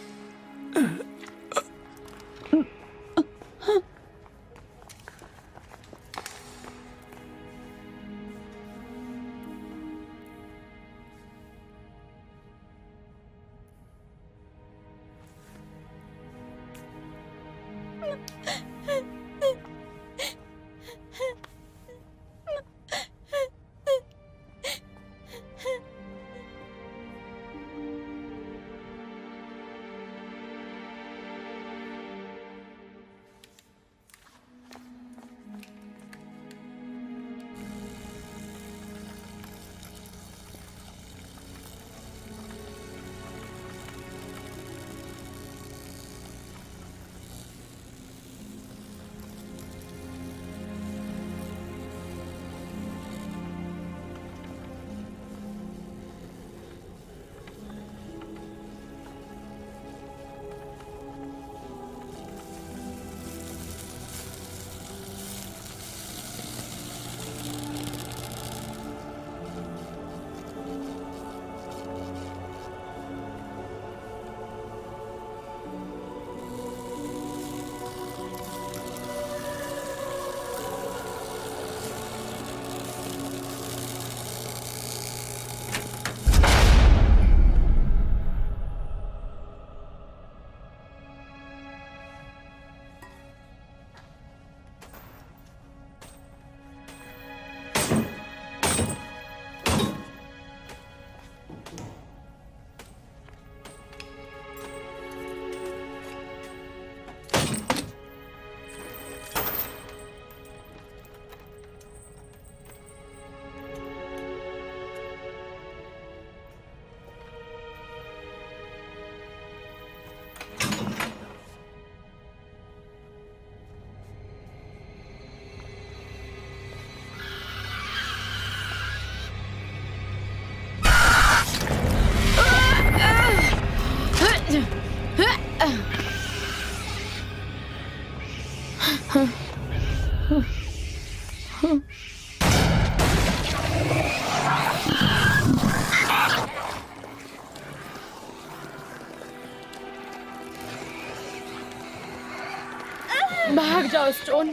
Speaker 4: भाग जाओ स्टोन,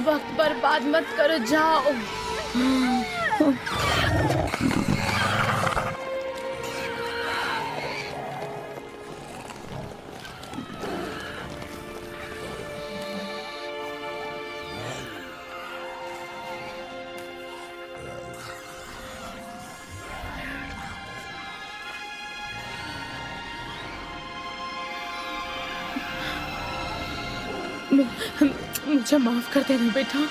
Speaker 4: वक्त बर्बाद मत करो, जाओ। मुझे माफ कर देना बेटा।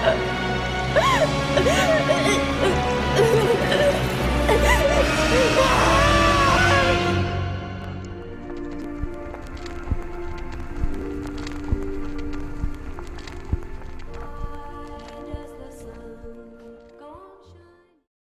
Speaker 4: Ah!